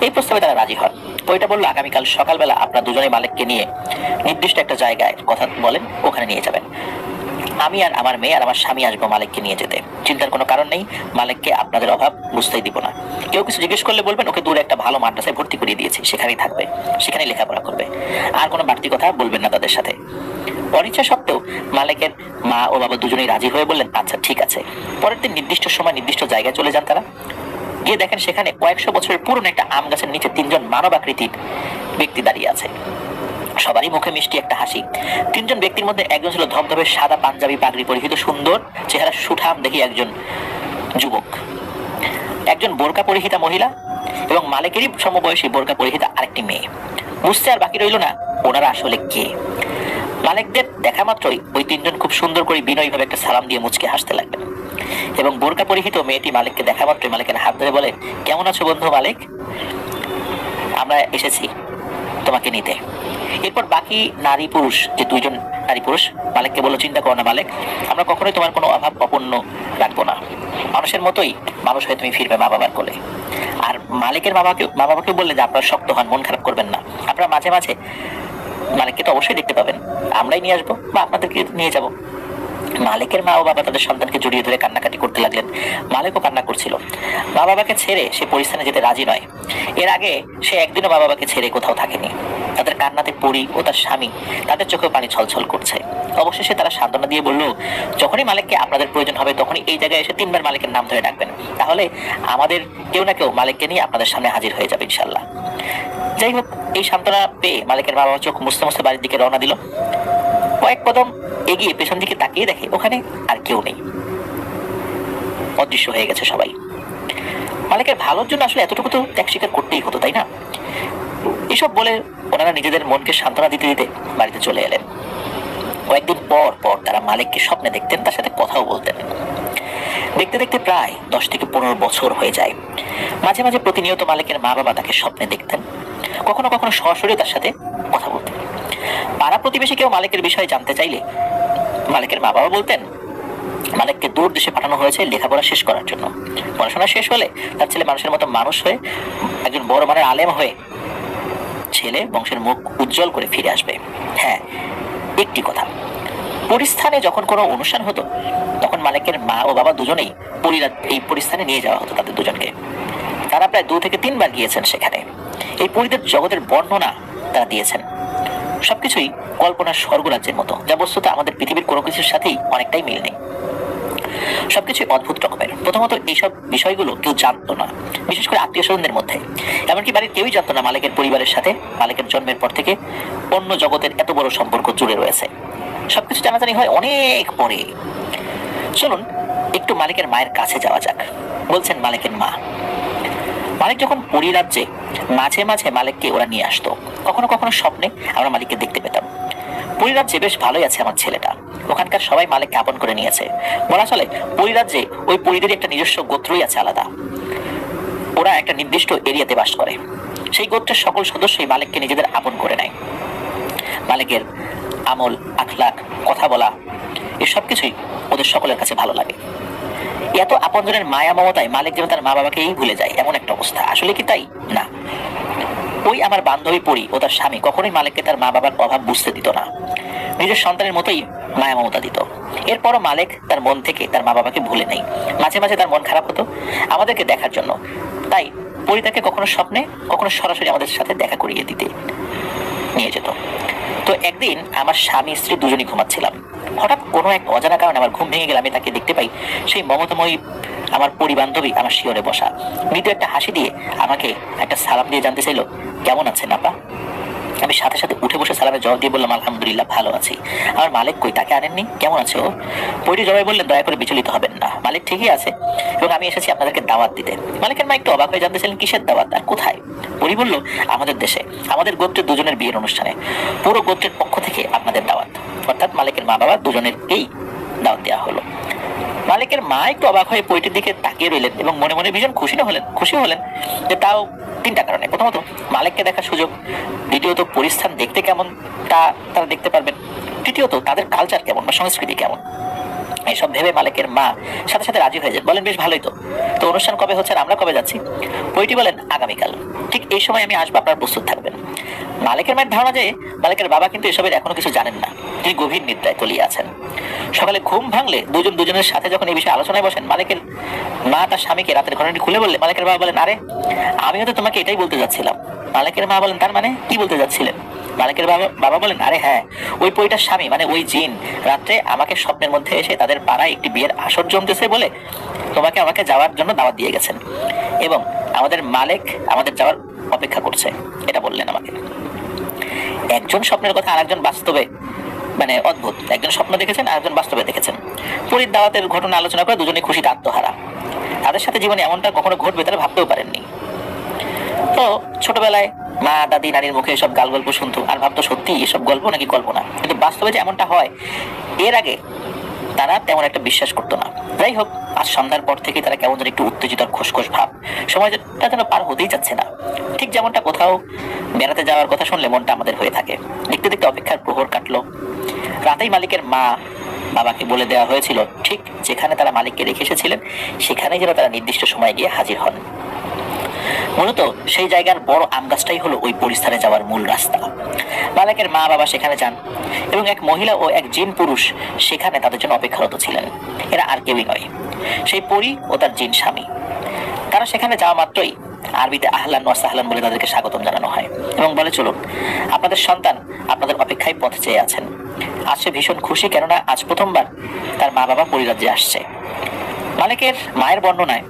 এই প্রস্তাবে তারা রাজি হন। পরিটা বলল আগামীকাল সকালবেলা আপনারা দুজনে মালিককে নিয়ে নির্দিষ্ট একটা জায়গায় কথা বলেন, ওখানে নিয়ে যাবেন। আমি আর আমার মেয়ে আর আমার স্বামী আসবো মালিককে নিয়ে যেতে। চিন্তার কোনো কারণ নেই, মালিককে আপনাদের অভাব বুঝতেই দিব না। কেউ কিছু জিজ্ঞেস করলে বলবেন ওকে দূরে একটা ভালো মাদ্রাসায় ভর্তি করিয়ে দিয়েছি, সেখানেই থাকবে, সেখানেই লেখাপড়া করবে। আর কোনো বাড়তি কথা বলবেন না তাদের সাথে। অনিচ্ছা সত্ত্বেও মালিকের মা ও বাবা দুজনেই রাজি হয়ে বললেন আচ্ছা ঠিক আছে। পরের দিন নির্দিষ্ট সময় নির্দিষ্ট জায়গায় চলে যান তারা। গিয়ে দেখেন সেখানে কয়েকশো বছরের পুরনো একটা আম গাছের নিচে তিনজন মানবাকৃতির ব্যক্তি দাঁড়িয়ে আছে। সবারই মুখে মিষ্টি একটা হাসি। তিনজন ব্যক্তির মধ্যে একজন ছিল ধবধবে সাদা পাঞ্জাবি পাগড়ি পরিহিত, সুন্দর চেহারা, সুঠাম দেখি একজন যুবক, একজন বোরকা পরিহিতা মহিলা এবং মালিকেরই সমবয়সী বোরকা পরিহিতা আরেকটি মেয়ে। বুঝতে আর বাকি রইল না ওনারা আসলে কে। মালিকদের দেখা মাত্রই ওই তিনজন খুব সুন্দর করে বিনয়ীভাবে একটা সালাম দিয়ে মুচকে হাসতে লাগলেন এবং বোরকা পরিহিত মেয়েটি মালিককে দেখা মাত্রই মালিকের হাত ধরে বলে কেমন আছো বন্ধু মালিক, আমরা এসেছি তোমাকে নিতে। এরপর বাকি নারী পুরুষ, যে দুইজন নারী পুরুষ মালিককে বলল চিন্তা করো না মালিক, আমরা কখনোই তোমার কোনো অভাব অপূর্ণ রাখবো না, মানুষের মতোই মানুষ হয়ে তুমি ফিরবে মা বাবার কোলে। আর মালিকের মা বাবাকে বললে যে আপনারা শক্ত হন, মন খারাপ করবেন না, আপনারা মাঝে মাঝে মালিককে তো অবশ্যই দেখতে পাবেন, আমরাই নিয়ে আসবো বা আপনাদেরকে নিয়ে যাব। মালিকের মা ও বাবা তাদের সন্তানকে জড়িয়ে ধরে কান্নাকাটি করতে লাগলেন। মালিকও কান্না করছিল। মা বাবাকে ছেড়ে সে পরিস্থানে যেতে রাজি নয়। এর আগে সে একদিনও মা বাবাকে ছেড়ে কোথাও থাকেনি। তাদের কান্নাতে পড়ি ও তার স্বামী, তাদের চোখেও পানি ছলছল করছে। অবশেষে তারা সান্ত্বনা দিয়ে বলল যখনই মালিককে আপনাদের প্রয়োজন হবে তখনই এই জায়গায় এসে 3 বার মালিকের নাম ধরে ডাকবেন, তাহলে আমাদের কেউ না কেউ মালিককে নিয়ে আপনাদের সামনে হাজির হয়ে যাবে ইনশাল্লাহ। যাই হোক, এই সান্ত্বনা পেয়ে মালিকের মা বাবা চোখ মুছতে মুছতে বাড়ির দিকে রওনা দিল। কয়েক কদম এগিয়ে পেছন দিকে তাকিয়ে দেখে ওখানে আর কেউ নেই, অদৃশ্য হয়ে গেছে সবাই। মালিকের ভালোর জন্য আসলে এতটুকু তো ত্যাগ স্বীকার করতেই হতো, তাই না? এসব বলে ওনারা নিজেদের মনকে সান্ত্বনা দিতে দিতে বাড়িতে চলে এলেন। কয়েকদিন পর পর তারা মালিককে স্বপ্নে দেখতেন, তার সাথে কথাও বলতেন। দেখতে দেখতে প্রায় 10 থেকে 15 বছর হয়ে যায়। মাঝে মাঝে প্রতিনিয়ত মালিকের মা বাবা তাকে স্বপ্নে দেখতেন, কখনো কখনো সরাসরি তার সাথে কথা বলতেন। পাড়া প্রতিবেশী কেউ মালিকের বিষয়ে জানতে চাইলে মালিকের মা বাবা বলতেন মালিককে দূর দেশে পাঠানো হয়েছে লেখাপড়া শেষ করার জন্য। পড়াশোনা শেষ হলে তার ছেলে মানুষের মতো মানুষ হয়ে একজন বড় মানের আলেম হয়ে ছেলে বংশের মুখ উজ্জ্বল করে ফিরে আসবে। হ্যাঁ, একটি কথা, পরিস্থানে যখন কোনো অনুষ্ঠান হতো তখন মালিকের মা ও বাবা দুজনেই এই পরিস্থানে নিয়ে যাওয়া হতো তাদের দুজনকে। তারা প্রায় 2 থেকে 3 বার গিয়েছেন সেখানে। এই পরিদের জগতের বর্ণনা তারা দিয়েছেন। সবকিছুই কল্পনার স্বর্গরাজ্যের মতো, যা বস্তুত আমাদের পৃথিবীর কোনো কিছুর সাথেই অনেকটাই মিল নেই। সবকিছুই অদ্ভুত রকমের। প্রথমত এইসব বিষয়গুলো কেউ জানতো না, বিশেষ করে আত্মীয় স্বজনদের মধ্যে। এমনকি বাড়ির কেউই জানতো না মালিকের পরিবারের সাথে মালিকের জন্মের পর থেকে অন্য জগতের এত বড় সম্পর্ক জুড়ে রয়েছে। সবকিছু জানাজানি হয় অনেক পরে। চলুন একটু মালিকের মায়ের কাছে যাওয়া যাক, বলছেন মালিকের মা। মালিক যখন পুরী রাজ্যে মাঝে মাঝে মালিককে ওরা নিয়ে আসতো, কখনো কখনো স্বপ্নে আমরা মালিককে দেখতে পেতাম। পুরী রাজ্যে বেশ ভালোই আছে আমার ছেলেটা, ওখানকার সবাই মালিককে আপন করে নিয়েছে। বলা চলে পুরী রাজ্যে ওই পুরীদেরই একটা নিজস্ব গোত্রই আছে আলাদা। ওরা একটা নির্দিষ্ট এরিয়াতে বাস করে। সেই গোত্রের সকল সদস্যই মালিককে নিজেদের আপন করে নেয়। মালিকের আমল, আখলাক, কথা বলা এসব কিছুই ওদের সকলের কাছে ভালো লাগে। এত আপনজনের মায়া মমতায় মালিক যেন তার মা বাবাকেই ভুলে যায়, এমন একটা অবস্থা। আসলে কি তাই? না। ওই আমার বান্ধবী পরি ও তার স্বামী কখনোই মালিককে তার মা বাবার অভাব বুঝতে দিত না, নিজের সন্তানের মতোই মায়া মমতা দিত। এরপরও মালিক তার মন থেকে তার মা বাবাকে ভুলে নেই। মাঝে মাঝে তার মন খারাপ হতো আমাদেরকে দেখার জন্য, তাই পরি তাকে কখনো স্বপ্নে কখনো সরাসরি আমাদের সাথে দেখা করিয়ে দিতে নিয়ে যেত। তো একদিন আমার স্বামী স্ত্রী দুজনই ঘুমাচ্ছিলাম, হঠাৎ কোনো এক অজানা কারণে আমার ঘুম ভেঙে গেলে আমি তাকে দেখতে পাই সেই মমতাময়ী আমার পরিবান্ধবী আমার শিয়রে বসা, মৃদু একটা হাসি দিয়ে আমাকে একটা সালাম দিয়ে জানতে চাইলো কেমন আছেন আপা। আমি সাথে সাথে উঠে বসে সালামের জবাব দিয়ে বললাম, আলহামদুলিল্লাহ ভালো আছি। আমার মালিক কই, তাকে আনেননি? কেমন আছে ও? পরিটি জবাই বললেন, দয়া করে বিচলিত হবেন না, মালিক ঠিকই আছে এবং আমি এসেছি আপনাদেরকে দাওয়াত দিতে। মালিকের মা একটু অবাক হয়ে জানতেছিলেন কিসের দাওয়াত আর কোথায়। পরি বলল, আমাদের দেশে আমাদের গোত্রের দুজনের বিয়ের অনুষ্ঠানে পুরো গোত্রের পক্ষ থেকে আপনাদের দাওয়াত, অর্থাৎ মালিকের মা বাবা দুজনেরকেই দাওয়াত দেওয়া হলো। মালিকের মা একটু অবাক হয়ে পরিটির দিকে তাকিয়ে রইলেন এবং মনে মনে ভীষণ খুশি হলেন যে তাও তিনটা কারণে। প্রথমত, মালিককে দেখার সুযোগ। দ্বিতীয়ত, পরিস্থান দেখতে কেমন তা তারা দেখতে পারবেন। তৃতীয়ত, তাদের কালচার কেমন বা সংস্কৃতি কেমন। এইসব ভেবে মালিকের মা সাথে সাথে রাজি হয়ে যান, বলেন বেশ ভালোই তো। তো অনুষ্ঠান কবে হচ্ছে আর আমরা কবে যাচ্ছি? পরিটি বলেন, আগামীকাল ঠিক এই সময় আমি আসবো, আপনার প্রস্তুত থাকবেন। মালিকের মায়ের ধারণা যে মালিকের বাবা কিন্তু এসবের এখনো কিছু জানেন না, তিনি গভীর নিদ্রায় তলিয়ে আছেন। সকালে ঘুম ভাঙলে দুজনের সাথে যখন এই বিষয়ে আলোচনায় বসেন, মালিকের মা তার স্বামীকে রাতের ঘটনাটি খুলে বললে মালিকের বাবা বলেন, আরে আমি হয়তো তোমাকে এটাই বলতে যাচ্ছিলাম। মালিকের মা বলেন, তার মানে কি বলতে যাচ্ছিলেন? মালিকের বাবা বলেন, আরে হ্যাঁ, ওই পরিটার স্বামী মানে ওই জিন রাত্রে আমাকে স্বপ্নের মধ্যে এসে তাদের পাড়ায় একটি বিয়ের আসর জমতেছে বলে আমাকে যাওয়ার জন্য দাওয়াত দিয়ে গেছেন এবং আমাদের মালিক আমাদের যাওয়ার অপেক্ষা করছে, এটা বললেন আমাকে। একজন স্বপ্নের কথা আরেকজন বাস্তবে, মানে অদ্ভুত, একজন স্বপ্ন দেখেছেন আরেকজন বাস্তবে দেখেছেন। পরীর দাওয়াতের ঘটনা আলোচনা করে দুজনে খুশিতে আত্মহারা। তাদের সাথে জীবনে এমনটা কখনো ঘটবে তারা ভাবতেও পারেননি। তো ছোটবেলায় মা দাদি নানির মুখে এসব গাল গল্প শুনতো আর ভাবতো সত্যি এসব গল্প নাকি কল্পনা, কিন্তু বাস্তবে যে এমনটা হয় এর আগে তারা তেমন একটা বিশ্বাস করতো না। যাই হোক, আজ সন্ধ্যার পর থেকে তারা কেমন যেন একটু উত্তেজিত আর খোসখোস ভাব, সময়টা যেন পার হতেই যাচ্ছে না। ঠিক যেমনটা কোথাও বেড়াতে যাওয়ার কথা শুনলে মনটা আমাদের হয়ে থাকে। দেখতে দেখতে অপেক্ষার প্রহর কাটলো। রাতেই মালিকের মা বাবাকে বলে দেওয়া হয়েছিল ঠিক যেখানে তারা মালিককে রেখে এসেছিলেন সেখানেই যেন তারা নির্দিষ্ট সময়ে গিয়ে হাজির হন। মূলত সেই জায়গার বড় আম গাছটাই হলো ওই পরিস্থানে যাওয়ার মূল রাস্তা। মালিকের মা বাবা সেখানে যান এবং এক মহিলা ও এক জিন পুরুষ সেখানে তাদের জন্য অপেক্ষারত ছিলেন। এরা আর কেউই নয়, সেই পরী ও তার জিন স্বামী। তারা সেখানে যাওয়া মাত্রই আরবিতে আহলান ওয়া সাহলান বলে তাদেরকে স্বাগতম জানানো হয় এবং বলে, চলুন, আপনাদের সন্তান আপনাদের অপেক্ষায় পথ চেয়ে আছেন। আজ সে ভীষণ খুশি, কেননা আজ প্রথমবার তার মা বাবা পরিরাজ্যে আসছে। মালিকের মায়ের বর্ণনায়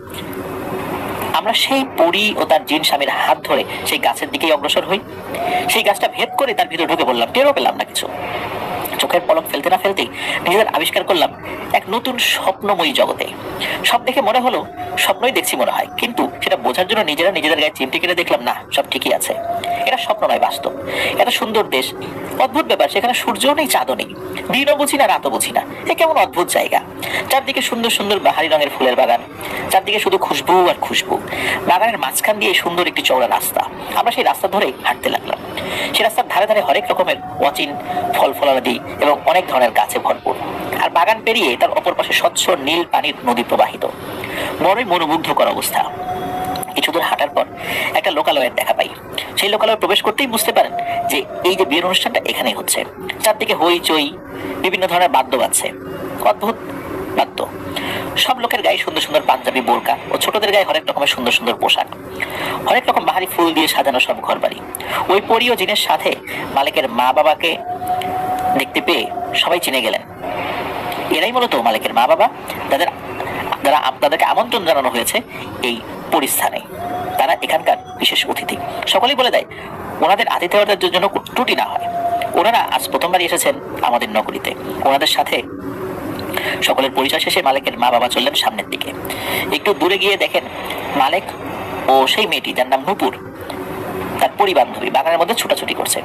আমরা সেই পরী ও তার জিন স্বামীর হাত ধরে সেই গাছের দিকেই অগ্রসর হই। সেই গাছটা ভেদ করে তার ভিতরে ঢুকে পড়লাম, টেরও পেলাম না কিছু। চোখের পলক ফেলতে না ফেলতেই নিজেদের আবিষ্কার করলাম এক নতুন স্বপ্নময়ী জগতে। সব দেখে মনে হলো স্বপ্নই দেখছি মনে হয়, কিন্তু সেটা বোঝার জন্য নিজেদের গায়ে চিমটি কেটে দেখলাম না, সব ঠিকই আছে। এটা স্বপ্ন নয়, বাস্তব। এত সুন্দর দেশ, অদ্ভুত ব্যাপার, সেখানে সূর্যও নেই চাঁদও নেই, দিনও বুঝি না রাতও বুঝি না। এ কেমন অদ্ভুত জায়গা। চারদিকে সুন্দর সুন্দর বাহারি রঙের ফুলের বাগান, চারদিকে শুধু খুশবু আর খুশবু। বাগানের মাঝখান দিয়ে সুন্দর একটি চওড়া রাস্তা। আমরা সেই রাস্তা ধরেই হাঁটতে লাগলাম। সেই রাস্তার ধারে ধারে হরেক রকমের অচিন ফল ফলাদি এবং অনেক ধরনের গাছে ভরপুর। আর বাগান পেরিয়ে তার অপর পাশে স্বচ্ছ নীল পানির নদী প্রবাহিত। বড়ই মনোমুগ্ধকর অবস্থা। কিছু দূর হাঁটার পর একটা লোকালয়ের দেখা পাই। সেই লোকালয়ে প্রবেশ করতেই বুঝতে পারেন যে এই যে বিয়ের অনুষ্ঠানটা এখানেই হচ্ছে। চারদিকে হইচই, বিভিন্ন ধরনের বাদ্য বাজছে, অদ্ভুত বাদ্য। সব লোকের গায়ে সুন্দর সুন্দর পাঞ্জাবি, বোরকা ও ছোটদের গায়ে হরেক রকমের সুন্দর সুন্দর পোশাক, হরেক রকম বাহারি ফুল দিয়ে সাজানো সব ঘর বাড়ি। ওই পরী ও জিনের সাথে মালিকের মা বাবাকে দেখতে পেয়ে সবাই চিনে গেলেন। এরাই মূলত মালিকের মা বাবা, তাদেরকে আমন্ত্রণ জানানো হয়েছে এই পরিস্থানে। তারা এখানকার বিশেষ অতিথি। সকলেই বলে দেয় ওনাদের আতিথেয়তার জন্য ত্রুটি না হয়। ওনারা আজ প্রথমবারই এসেছেন আমাদের নগরীতে। ওনাদের সাথে সকলের পরিচয় শেষে মালিকের মা বাবা চললেন সামনের দিকে। একটু দূরে গিয়ে দেখেন মালিক ও সেই মেয়েটি, যার নাম নূপুর, তার পরিবান্ধবী বাগানের মধ্যে ছুটাছুটি করছে।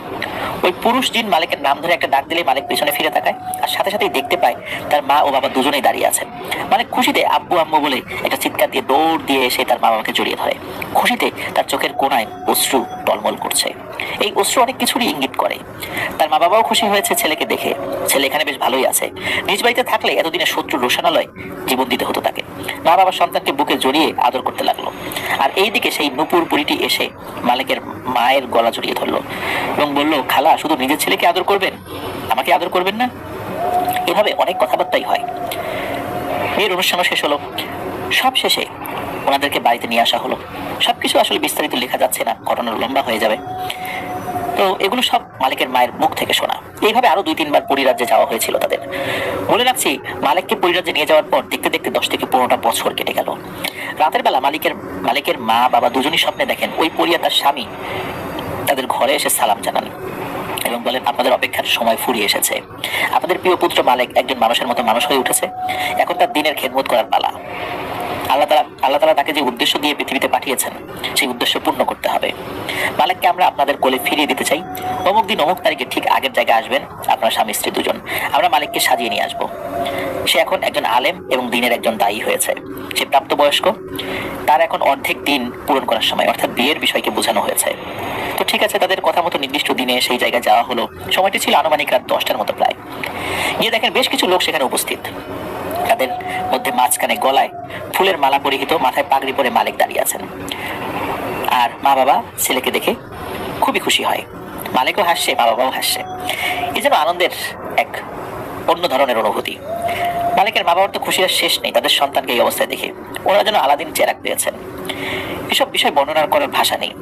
ওই পুরুষ জিন মালিকের নাম ধরে একটা ডাক দিলে মালিক পেছনে ফিরে তাকায় আর সাথে সাথেই দেখতে পায় তার মা ও বাবা দুজনেই দাঁড়িয়ে আছেন। মালিক খুশিতে আব্বু আম্মু বলে একটা চিৎকার দিয়ে দৌড় দিয়ে এসে তার মা বাবাকে জড়িয়ে ধরে। খুশিতে তার চোখের কোণায় অশ্রু টলমল করছে। এই অশ্রু অনেক কিছুরই ইঙ্গিত করে। তার মা বাবাও খুশি হয়েছে ছেলেকে দেখে। ছেলে এখানে বেশ ভালোই আছে। নিজ বাড়িতে থাকলে এতদিনে শত্রু রোশনালয় জীবন দিতে হতো তাকে। মা বাবা সন্তানকে বুকে জড়িয়ে আদর করতে লাগলো। আর এইদিকে সেই নূপুর বুড়িটি এসে মালিকের মায়ের গলা জড়িয়ে ধরলো এবং বলল, খালা, শুধু নিজের ছেলেকে আদর করবেন, আমাকে আদর করবেন না? এভাবে অনেক কথাবার্তাই হয়। বিয়ের অনুষ্ঠানও শেষ হলো। সব শেষে ওনাদেরকে বাড়িতে নিয়ে আসা হলো। সবকিছু আসলে বিস্তারিত লেখা যাচ্ছে না, ঘটনা লম্বা হয়ে যাবে। তো এগুলো সব মালিকের মায়ের মুখ থেকে শোনা। এইভাবে আরো 2-3 বার পরিরাজ্যে যাওয়া হয়েছিল তাদের। বলে রাখছি, মালিককে পরিরাজ্যে নিয়ে যাওয়ার পর দেখতে দেখতে 10 থেকে 15টা বছর কেটে গেল। রাতের বেলা মালিকের মা বাবা দুজনই স্বপ্নে দেখেন ওই পরিয়া তার স্বামী তাদের ঘরে এসে সালাম জানান এবং বলেন, আপনাদের অপেক্ষার সময় ফুরিয়ে এসেছে। আপনাদের প্রিয় পুত্র মালিক একজন মানুষের মতো মানুষ হয়ে উঠেছে। এখন তার দিনের খেদমত করার পালা। আল্লাহ তাআলা তাকে যে উদ্দেশ্য দিয়ে পৃথিবীতে পাঠিয়েছেন সেই উদ্দেশ্য পূর্ণ করতে হবে। মালিককে আমরা আপনাদের কোলে ফিরিয়ে দিতে চাই। অমুক দিন অমুক তারিখে ঠিক আগের জায়গায় আসবেন আপনার স্বামী স্ত্রী দুজন। আমরা মালিককে সাজিয়ে নিয়ে আসবো। সে এখন একজন আলেম এবং দিনের একজন দায়ী হয়েছে। সে প্রাপ্তবয়স্ক। তার এখন অর্ধেক দিন পূরণ করার সময়, অর্থাৎ বিয়ের বিষয়কে বোঝানো হয়েছে। তো ঠিক আছে, তাদের কথা মতো নির্দিষ্ট দিনে সেই জায়গায় যাওয়া হলো। সময়টি ছিল আনুমানিক রাত 10টার মতো প্রায়। গিয়ে দেখেন বেশ কিছু লোক সেখানে উপস্থিত। তাদের মধ্যে মাঝখানে গলায় ফুলের মালা পরিহিত, মাথায় পাগড়ি পরে মালিক দাঁড়িয়ে আছেন। আর মা বাবা ছেলেকে দেখে খুবই খুশি হয়। মালিকও হাসছে, মা বাবাও হাসছে। এই যেন আনন্দের এক অন্য ধরনের অনুভূতি। মালিকের মা বাবার তো খুশির শেষ নেই তাদের সন্তানকে এই অবস্থায় দেখে। ওরা যেন আলাদিন চেরাগ পেয়েছেন। এসব বিষয় বর্ণনা করার ভাষা নেই।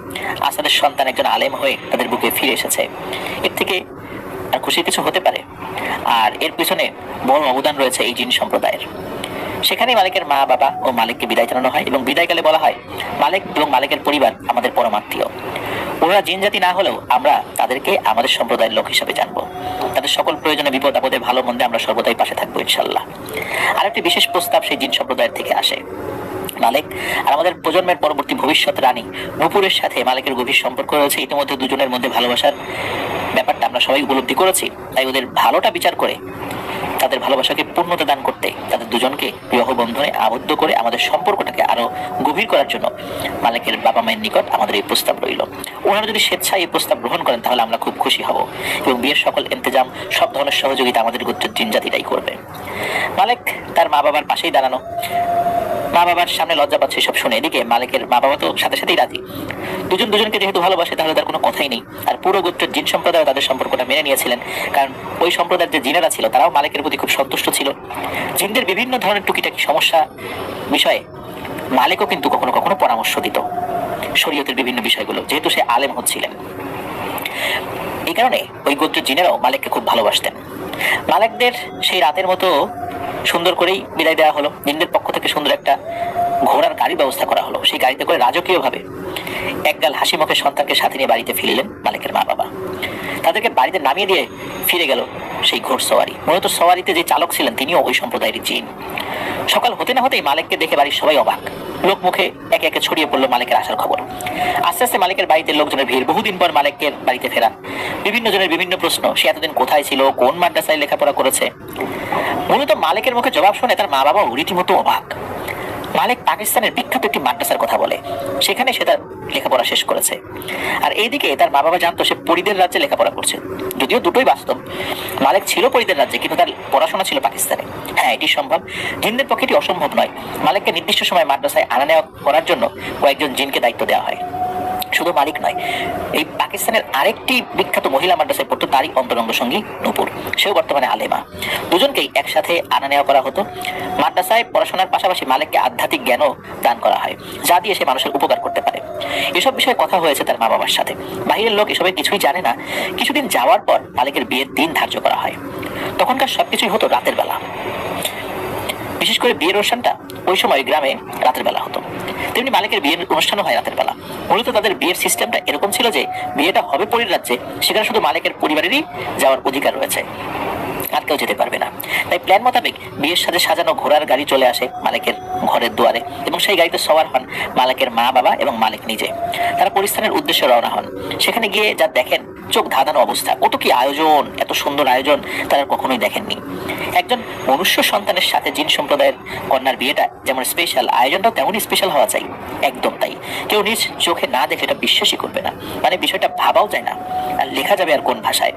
আজ তাদের সন্তান একজন আলেম হয়ে তাদের বুকে ফিরে এসেছে। এর থেকে আর খুশির কিছু হতে পারে? আর এর পিছনে বড় অবদান রয়েছে এই জিন সম্প্রদায়ের। সেখানে মালিকের মা বাবা ও মালিককে বিদায় জানানো হয় এবং বিদায়কালে বলা হয়, মালিক এবং মালিকের পরিবার আমাদের পরমাত্মীয়। ওরা জিন জাতি না হলেও আমরা তাদেরকে আমাদের সম্প্রদায়ের লোক হিসেবে জানবো। তাদের সকল প্রয়োজনে বিপদ আপদে ভালো মন্দে আমরা সর্বদাই পাশে থাকবো ইনশাল্লাহ। আর একটি বিশেষ প্রস্তাব সেই জিন সম্প্রদায়ের থেকে আসে। মালিক আর আমাদের প্রজন্মের পরবর্তী ভবিষ্যৎ রানী নূপুরের সাথে মালিকের গভীর সম্পর্ক রয়েছে। ইতিমধ্যে দুজনের মধ্যে ভালোবাসার ব্যাপারটা আমরা সবাই উপলব্ধি করেছি। তাই ওদের ভালোটা বিচার করে তাদের ভালোবাসাকে পূর্ণতা দান করতে, তাদের দুজনকে বিবাহ বন্ধনে আবদ্ধ করে আমাদের সম্পর্কটাকে আরো গভীর করার জন্য মালিকের বাবা মায়ের নিকট আমাদের এই প্রস্তাব রইল। ওনারা যদি স্বেচ্ছায় এই প্রস্তাব গ্রহণ করেন তাহলে আমরা খুব খুশি হব এবং বিয়ের সকল ইন্তজাম, সব ধরনের সহযোগিতা আমাদের গোত্রের জিন জাতিটাই করবে। মালিক তার মা বাবার পাশেই দাঁড়ানো। মা বাবার সামনে লজ্জা পাচ্ছে সব শুনে। এদিকে মালিকের মা বাবা তো সাথে সাথেই রাজি। দুজন দুজনকে যেহেতু ভালোবাসে তাহলে তার কোনো কথাই নেই। আর পুরো গোত্রের জিন সম্প্রদায় তাদের সম্পর্কটা মেনে নিয়েছিলেন, কারণ ওই সম্প্রদায়ের যে জিনেরা ছিল তারাও মালিকের প্রতি খুব সন্তুষ্ট ছিল। জিনদের বিভিন্ন ধরনের টুকিটাকি সমস্যা বিষয়ে মালিকও কিন্তু কখনো কখনো পরামর্শ দিত, শরীয়তের বিভিন্ন বিষয়গুলো, যেহেতু সে আলেম হচ্ছিলেন। এই কারণে ওই গোত্রের জিনেরাও মালিককে খুব ভালোবাসতেন। মালিকদের সেই রাতের মতো সুন্দর করেই বিদায় দেওয়া হলো। জিনদের পক্ষ থেকে সুন্দর একটা ঘোড়ার গাড়ি ব্যবস্থা করা হলো। সেই গাড়িতে করে রাজকীয় ভাবে একগাল হাসি মুখে সন্তানকে সাথে নিয়ে বাড়িতে ফিরলেন মালিকের মা বাবা। তাদেরকে বাড়িতে নামিয়ে দিয়ে ফিরে গেল সেই ঘোড়সওয়ারি। মূলত সওয়ারিতে যে চালক ছিলেন তিনিও ওই সম্প্রদায়ের জিন। সকাল হতে না হতেই মালিককে দেখে বাড়ির সবাই অবাক। লোক মুখে একে একে ছড়িয়ে পড়লো মালিকের আসার খবর। আস্তে আস্তে মালিকের বাড়িতে লোকজনের ভিড়। বহুদিন পর মালিকের বাড়িতে ফেরা। বিভিন্ন জনের বিভিন্ন প্রশ্ন, সে এতদিন কোথায় ছিল, কোন মাদ্রাসায় লেখাপড়া করেছে। মূলত মালিকের মুখে জবাব শুনে তার মা বাবা রীতিমতো অবাক। মালিক পাকিস্তানের বিখ্যাত একটি মাদ্রাসার কথা বলে, সেখানে সে তার লেখাপড়া শেষ করেছে। আর এইদিকে তার মা বাবা জানতো সে পরিদের রাজ্যে লেখাপড়া করছে। যদিও দুটোই বাস্তব, মালিক ছিল পরিদের রাজ্যে কিন্তু তার পড়াশোনা ছিল পাকিস্তানে। হ্যাঁ, এটি সম্ভব। জিনদের পক্ষে এটি অসম্ভব নয়। মালিককে নির্দিষ্ট সময় মাদ্রাসায় আনা নেওয়া করার জন্য কয়েকজন জিনকে দায়িত্ব দেওয়া হয়। শুধু মালিক নয়, এই পাকিস্তানের আরেকটি বিখ্যাত মহিলা মাদ্রাসায় পড়তো তারই অন্তরঙ্গ সঙ্গী নূপুর, সেও বর্তমানে আলেমা। দুজনকেই একসাথে আনা নেওয়া করা হতো। মাদ্রাসায় পড়াশোনার পাশাপাশি মালিককে আধ্যাত্মিক জ্ঞানও দান করা হয়, যা দিয়ে সে মানুষের উপকার করতে পারে। এসব বিষয়ে কথা হয়েছে তার মা বাবার সাথে। বাহিরের লোক এসবের কিছুই জানে না। কিছুদিন যাওয়ার পর মালিকের বিয়ের দিন ধার্য করা হয়। তখনকার সবকিছুই হতো রাতের বেলা। বিশেষ করে বিয়ের অনুষ্ঠানটা ওই সময় গ্রামে রাতের বেলা হতো। তেমনি মালিকের বিয়ের অনুষ্ঠানও হয় রাতের বেলা। মূলত তাদের বিয়ের সিস্টেমটা এরকম ছিল যে বিয়েটা হবে পরীর রাজ্যে, সেখানে শুধু মালিকের পরিবারেরই যাওয়ার অধিকার রয়েছে, আর কেউ যেতে পারবে না। তাই প্ল্যান মোতাবেক বিয়ের সাথে সাজানো ঘোড়ার গাড়ি চলে আসে মালিকের ঘরের দুয়ারে এবং সেই গাড়িতে সওয়ার হন মালিকের মা বাবা এবং মালিক নিজে। তারা পরিস্থানের উদ্দেশ্যে রওনা হন। সেখানে গিয়ে যা দেখেন চোখ ধাঁধানো অবস্থা। কত কি আয়োজন, এত সুন্দর আয়োজন তারা কখনোই দেখেননি। একজন মনুষ্য সন্তানের সাথে জিন সম্প্রদায়ের কন্যার বিয়েটা যেমন স্পেশাল, আয়োজনটাও তেমনই স্পেশাল হওয়া চাই। একদম তাই। কেউ নিজ চোখে না দেখে এটা বিশ্বাসই করবে না, মানে বিষয়টা ভাবাও যায় না। আর লেখা যাবে আর কোন ভাষায়?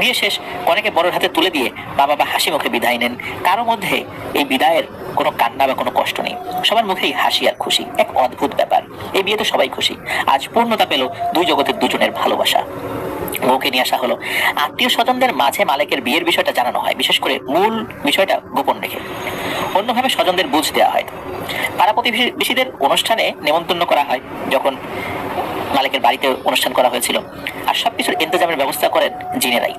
বিয়ে শেষ, কনেকে বড়র হাতে তুলে দিয়ে মা বাবা হাসি মুখে বিদায় নেন। কারো মধ্যে এই বিদায়ের কোনো কান্না বা কোনো কষ্ট নেই। সবার মুখেই হাসি আর খুশি। এক অদ্ভুত ব্যাপার। এই বিয়েতে সবাই খুশি। আজ পূর্ণতা পেল দুই জগতের দুজনের ভালোবাসা। বউকে নিয়ে আসা হলো। আত্মীয় স্বজনদের মাঝে মালিকের বিয়ের বিষয়টা জানানো হয়, বিশেষ করে মূল বিষয়টা গোপন রেখে। অন্যভাবে স্বজনদের বুঝ দেওয়া হয়। পাড়া প্রতিবেশীদের অনুষ্ঠানে নেমন্তন্ন করা হয়। যখন মালিকের বাড়িতে অনুষ্ঠান করা হয়েছিল। আর সবকিছুর ইন্তজামের ব্যবস্থা করেন জিনেরাই।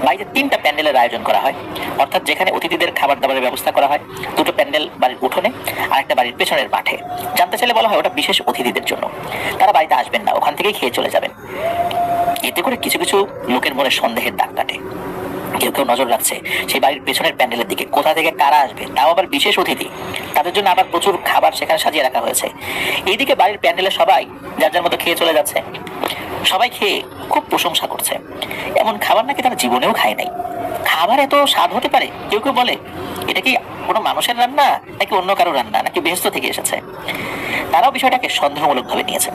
বাড়িতে 3টা প্যান্ডেলের আয়োজন করা হয়, অর্থাৎ যেখানে অতিথিদের খাবার দাবারের ব্যবস্থা করা হয়। 2টো প্যান্ডেল বাড়ির উঠোনে আর একটা বাড়ির পেছনের মাঠে। জানতে চাইলে বলা হয় ওটা বিশেষ অতিথিদের জন্য, তারা বাড়িতে আসবেন না, ওখান থেকেই খেয়ে চলে যাবেন। এতে করে কিছু কিছু লোকের মনে সন্দেহের দাগ কাটে। কেউ কেউ নজর রাখছে সেই বাড়ির পেছনের প্যান্ডেলের দিকে, কোথা থেকে কারা আসবে, তাও আবার বিশেষ অতিথি, তাদের জন্য আবার প্রচুর খাবার সেখানে সাজিয়ে রাখা হয়েছে। এইদিকে বাড়ির প্যান্ডেলে সবাই যার যার মতো খেয়ে চলে যাচ্ছে। সবাই খেয়ে খুব প্রশংসা করছে, এমন খাবার নাকি তারা জীবনেও খায় নাই। খাবার এত স্বাদ হতে পারে? কেউ কেউ বলে এটা কি কোনো মানুষের রান্না, নাকি অন্য কারো রান্না, নাকি বেহেশত থেকে এসেছে। তারাও বিষয়টাকে সন্দেহমূলক ভাবে নিয়েছে।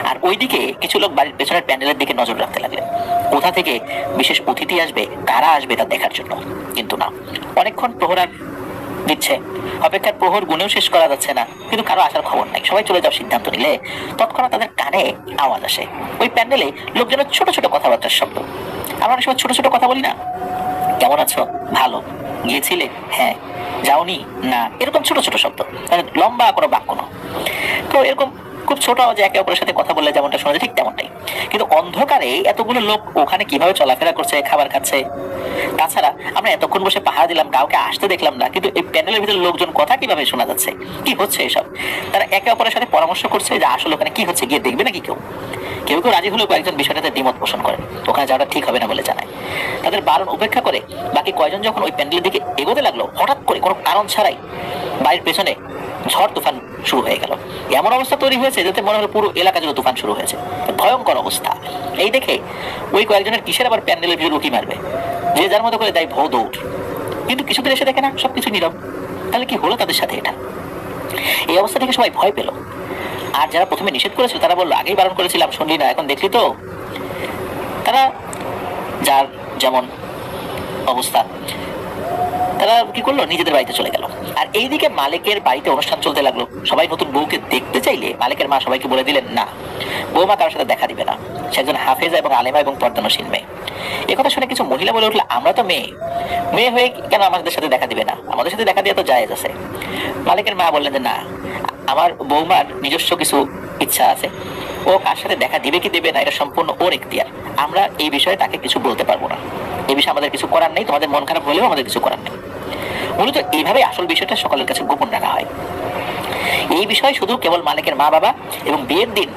আর ওইদিকে কিছু লোক বাড়ির পেছনের প্যান্ডেলের দিকে নজর রাখতে লাগলেন, কোথা থেকে বিশেষ অতিথি আসবে, কারা আসবে তা দেখার জন্য। কিন্তু না, অনেকক্ষণ প্রহরার দিচ্ছে, অপেক্ষার প্রহর গুনেও শেষ করা যাচ্ছে না, কিন্তু কারো আসার খবর নাই। সবাই চলে যাওয়ার সিদ্ধান্ত নিলে তৎক্ষণাৎ তাদের কানে আওয়াজ আসে, ওই প্যান্ডেলে লোকজন ছোট ছোট কথাবার্তার শব্দ। আমরা অনেক সময় ছোট ছোট কথা বলি না, কেমন আছো, ভালো, গিয়েছিলে, হ্যাঁ, যাওনি, না, এরকম ছোট ছোট শব্দ, মানে লম্বা কোনো বাক্য না। তো এরকম খুব ছোট আওয়াজে একে অপরের সাথে কথা বললে যেমনটা শোনা যায় ঠিক তেমনটাই। কিন্তু অন্ধকারে এতগুলো লোক ওখানে কিভাবে চলাফেরা করছে, খাবার খাচ্ছে। তাছাড়া আমরা এতক্ষণ বসে পাহারা দিলাম, কাউকে আসতে দেখলাম না, কিন্তু এই প্যান্ডেলের ভিতরে লোকজন কথা কিভাবে শোনা যাচ্ছে, কি হচ্ছে এসব। তারা একে অপরের সাথে পরামর্শ করছে যে আসলে ওখানে কি হচ্ছে, গিয়ে দেখবে নাকি কেউ। কেউ কেউ রাজি হলেও কয়েকজন বিষয়টাতে দ্বিমত পোষণ করেন, ওখানে যাওয়াটা ঠিক হবে না বলে জানায়। তাদের বারণ উপেক্ষা করে বাকি কয়জন যখন ওই প্যান্ডেলের দিকে এগোতে লাগলো, হঠাৎ করে কোনো কারণ ছাড়াই বাড়ির পেছনে ঝড় তুফান শুরু হয়ে গেল। এমন অবস্থা তৈরি হয়েছে যাতে মনে হলো পুরো এলাকা জুড়ে তুফান শুরু হয়েছে। ভয়ঙ্কর অবস্থা। এই দেখে ওই কয়েকজনের কিসের আবার প্যান্ডেলের ভিতরে উঁকি মারবে, যে যার মতো করে দেয় ভৌ দৌড়। কিন্তু কিছুদিন এসে দেখে না সবকিছু নীরব। তাহলে কি হলো তাদের সাথে? এটা এই অবস্থা থেকে সবাই ভয় পেল। আর যারা প্রথমে নিষেধ করেছিল তারা বললো আগেই বারণ করেছিলাম, শুনলি না, এখন দেখলি তো। তারা যার যেমন অবস্থা, তারা কি করলো, নিজেদের বাড়িতে চলে গেল। আর এইদিকে মালিকের বাড়িতে অনুষ্ঠান চলতে লাগলো। সবাই নতুন বউকে দেখতে চাইলে মালিকের মা সবাইকে বলে দিলেন না, বৌমা কারোর সাথে দেখা দিবে না, সে একজন হাফেজা এবং আলেমা এবং পর্দানশীল মেয়ে। একথা শুনে কিছু মহিলা বলে উঠলো, আমরা তো মেয়ে, মেয়ে হয়ে কেন আমাদের সাথে দেখা দিবে না, আমাদের সাথে দেখা দিয়ে তো জায়েজ আছে। মালিকের মা বললেন যে না, আমার বৌমার নিজস্ব কিছু ইচ্ছা আছে, ও কার সাথে দেখা দিবে কি দেবে না এটা সম্পূর্ণ ওর এখতিয়ার, আমরা এই বিষয়ে তাকে কিছু বলতে পারবো না, এই বিষয়ে আমাদের কিছু করার নেই, তোমাদের মন খারাপ হলেও আমাদের কিছু করার নেই। মূলত এইভাবে আসল বিষয়টা সকলের কাছে গোপন রাখা হয়। এই বিষয়ে শুধু কেবল মালিকের মা বাবা এবং বিয়ের দিন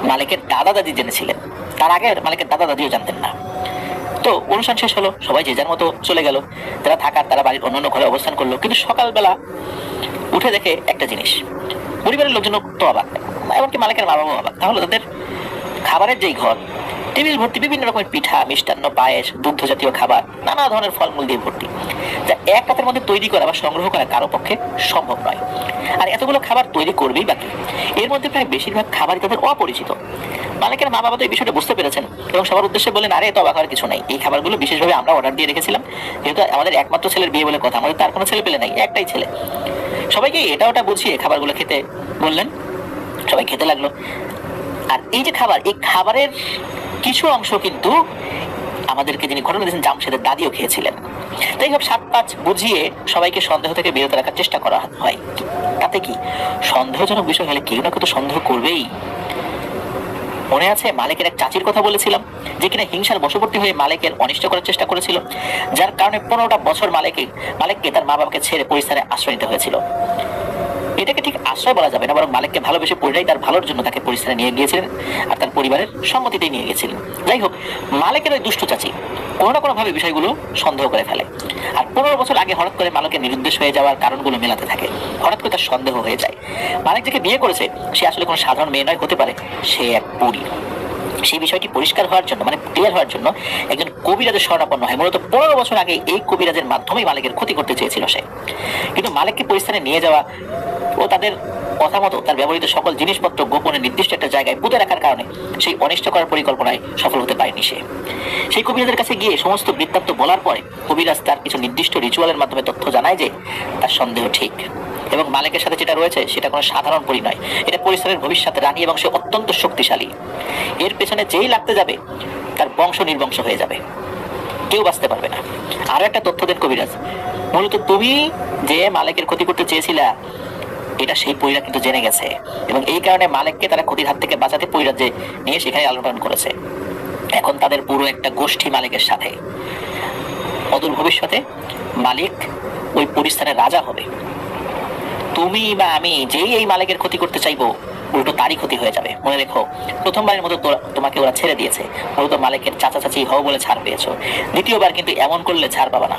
মালিকের দাদা দাদি জেনেছিলেন, তার আগে মালিকের দাদা দাদিও জানতেন না। তো অনুষ্ঠান শেষ হলো, সবাই যে যার মতো চলে গেল, যারা থাকার তারা বাড়ির অন্যান্য ঘরে অবস্থান করলো। কিন্তু সকালবেলা উঠে দেখে একটা জিনিস, পরিবারের লোকজন তো অবাক, এমনকি মালিকের মা বাবা অবাক। তাহলে তাদের খাবারের যেই ঘর, টেবিল ভর্তি বিভিন্ন রকমের পিঠা, মিষ্টান্ন, পায়েস, দুগ্ধ জাতীয় খাবার, নানা ধরনের ফলমূল দিয়ে ভর্তি, যা এক রাতের মধ্যে তৈরি করা বা সংগ্রহ করা কারো পক্ষে সম্ভব নয়। আর এতগুলো খাবার তৈরি করবেই বাকি, এর মধ্যে প্রায় বেশিরভাগ খাবারই তাদের অপরিচিত। মালিকের মা বাবা তো এই বিষয়টা বুঝতে পেরেছেন এবং সবার উদ্দেশ্যে বলেন, আরে এত অবাক হওয়ার কিছু নেই, এই খাবারগুলো বিশেষভাবে আমরা অর্ডার দিয়ে রেখেছিলাম, যেহেতু আমাদের একমাত্র ছেলের বিয়ে বলে কথা, আমাদের তার কোনো ছেলে পেলে নাই, একটাই ছেলে। সবাইকে এটা ওটা বুঝিয়ে খাবারগুলো খেতে বললেন, সবাই খেতে লাগলো। আর এই যে খাবার, এই খাবারের কিছু অংশ কিন্তু আমাদেরকে যিনি ঘটনা দিয়েছেন জামশেদের দাদিও খেয়েছিলেন। তাই সব 7-5 বুঝিয়ে সবাইকে সন্দেহ থেকে বিরত রাখার চেষ্টা করা হয়। তাতে কি, সন্দেহজনক বিষয় হলে কেউ না কেউ তো সন্দেহ করবেই। মনে আছে মালিকের এক চাচির কথা বলেছিলাম, যে কিনা হিংসার বশবর্তী হয়ে মালিকের অনিষ্ট করার চেষ্টা করেছিল, যার কারণে 15টা বছর মালিককে তার মা বাবাকে ছেড়ে পরিস্থানে আশ্রয় নিতে হয়েছিল। এটাকে ঠিক আশ্রয় বলা যাবে না, বরং মালিককে ভালোবেসে পরিরাই তার ভালোর জন্য তাকে পরিস্থানে নিয়ে গিয়েছিলেন আর তার পরিবারের সম্মতিতেই নিয়ে গেছিলেন। যাই হোক, মালিকের ওই দুষ্ট চাচি কোনো না কোনো ভাবে বিষয়গুলো সন্দেহ করে ফেলে। আর 15 বছর আগে হঠাৎ করে মালিকের নিরুদ্দেশ হয়ে যাওয়ার কারণগুলো মেলাতে থাকে। হঠাৎ করে তার সন্দেহ হয়ে যায়, মালিক যাকে বিয়ে করেছে সে আসলে কোনো সাধারণ মেয়ে নয়, হতে পারে সে এক পরী। সেই বিষয়টি পরিষ্কার হওয়ার জন্য, মানে ক্লিয়ার হওয়ার জন্য একজন কবিরাজের শরণাপন্ন হয়। মূলত 15 বছর আগে এই কবিরাজের মাধ্যমেই মালিকের ক্ষতি করতে চেয়েছিল সে, কিন্তু মালিককে পরিস্থানে নিয়ে যাওয়া ও তাদের কথা মতো তার ব্যবহৃত সকল জিনিসপত্র গোপনে নির্দিষ্ট একটা জায়গায় পুঁতে রাখার কারণে সেই অনিষ্ট করার পরিকল্পনায় সফল হতে পারেনি সে। সেই কবিরাজের কাছে গিয়ে সমস্ত বৃত্তান্ত বলার পরে কবিরাজ তার কিছু নির্দিষ্ট রিচুয়ালের মাধ্যমে তথ্য জানায় যে তার সন্দেহ ঠিক এবং মালিকের সাথে যেটা রয়েছে সেটা কোনো সাধারণ পরী নয়, এটা পরিসরের ভবিষ্যৎ রানী এবং সে অত্যন্ত শক্তিশালী। এর পেছনে যেই লাগতে যাবে তার বংশ নির্বংশ হয়ে যাবে, কেউ বাঁচতে পারবে না। আরো একটা তথ্য দেন কবিরাজ, মূলত তুমি যে মালিকের ক্ষতি করতে চেয়েছিলা এটা সেই পরিরা কিন্তু জেনে গেছে এবং এই কারণে মালিককে তারা ক্ষতির হাত থেকে বাঁচাতে পরিরাজ্যে নিয়ে সেখানে লালন পালন করেছে। এখন তাদের পুরো একটা গোষ্ঠী মালিকের সাথে। অদূর ভবিষ্যতে মালিক ওই পরিস্থানের রাজা হবে। তুমি বা আমি যেই এই মালিকের ক্ষতি করতে চাইবো, উল্টো তারই ক্ষতি হয়ে যাবে। মনে রেখো, প্রথমবারের মতো তোমাকে ওরা ছেড়ে দিয়েছে, মূলত মালিকের চাচা চাচি হও বলে ছাড় পেয়েছো। দ্বিতীয়বার কিন্তু এমন করলে ছাড় পাবা না,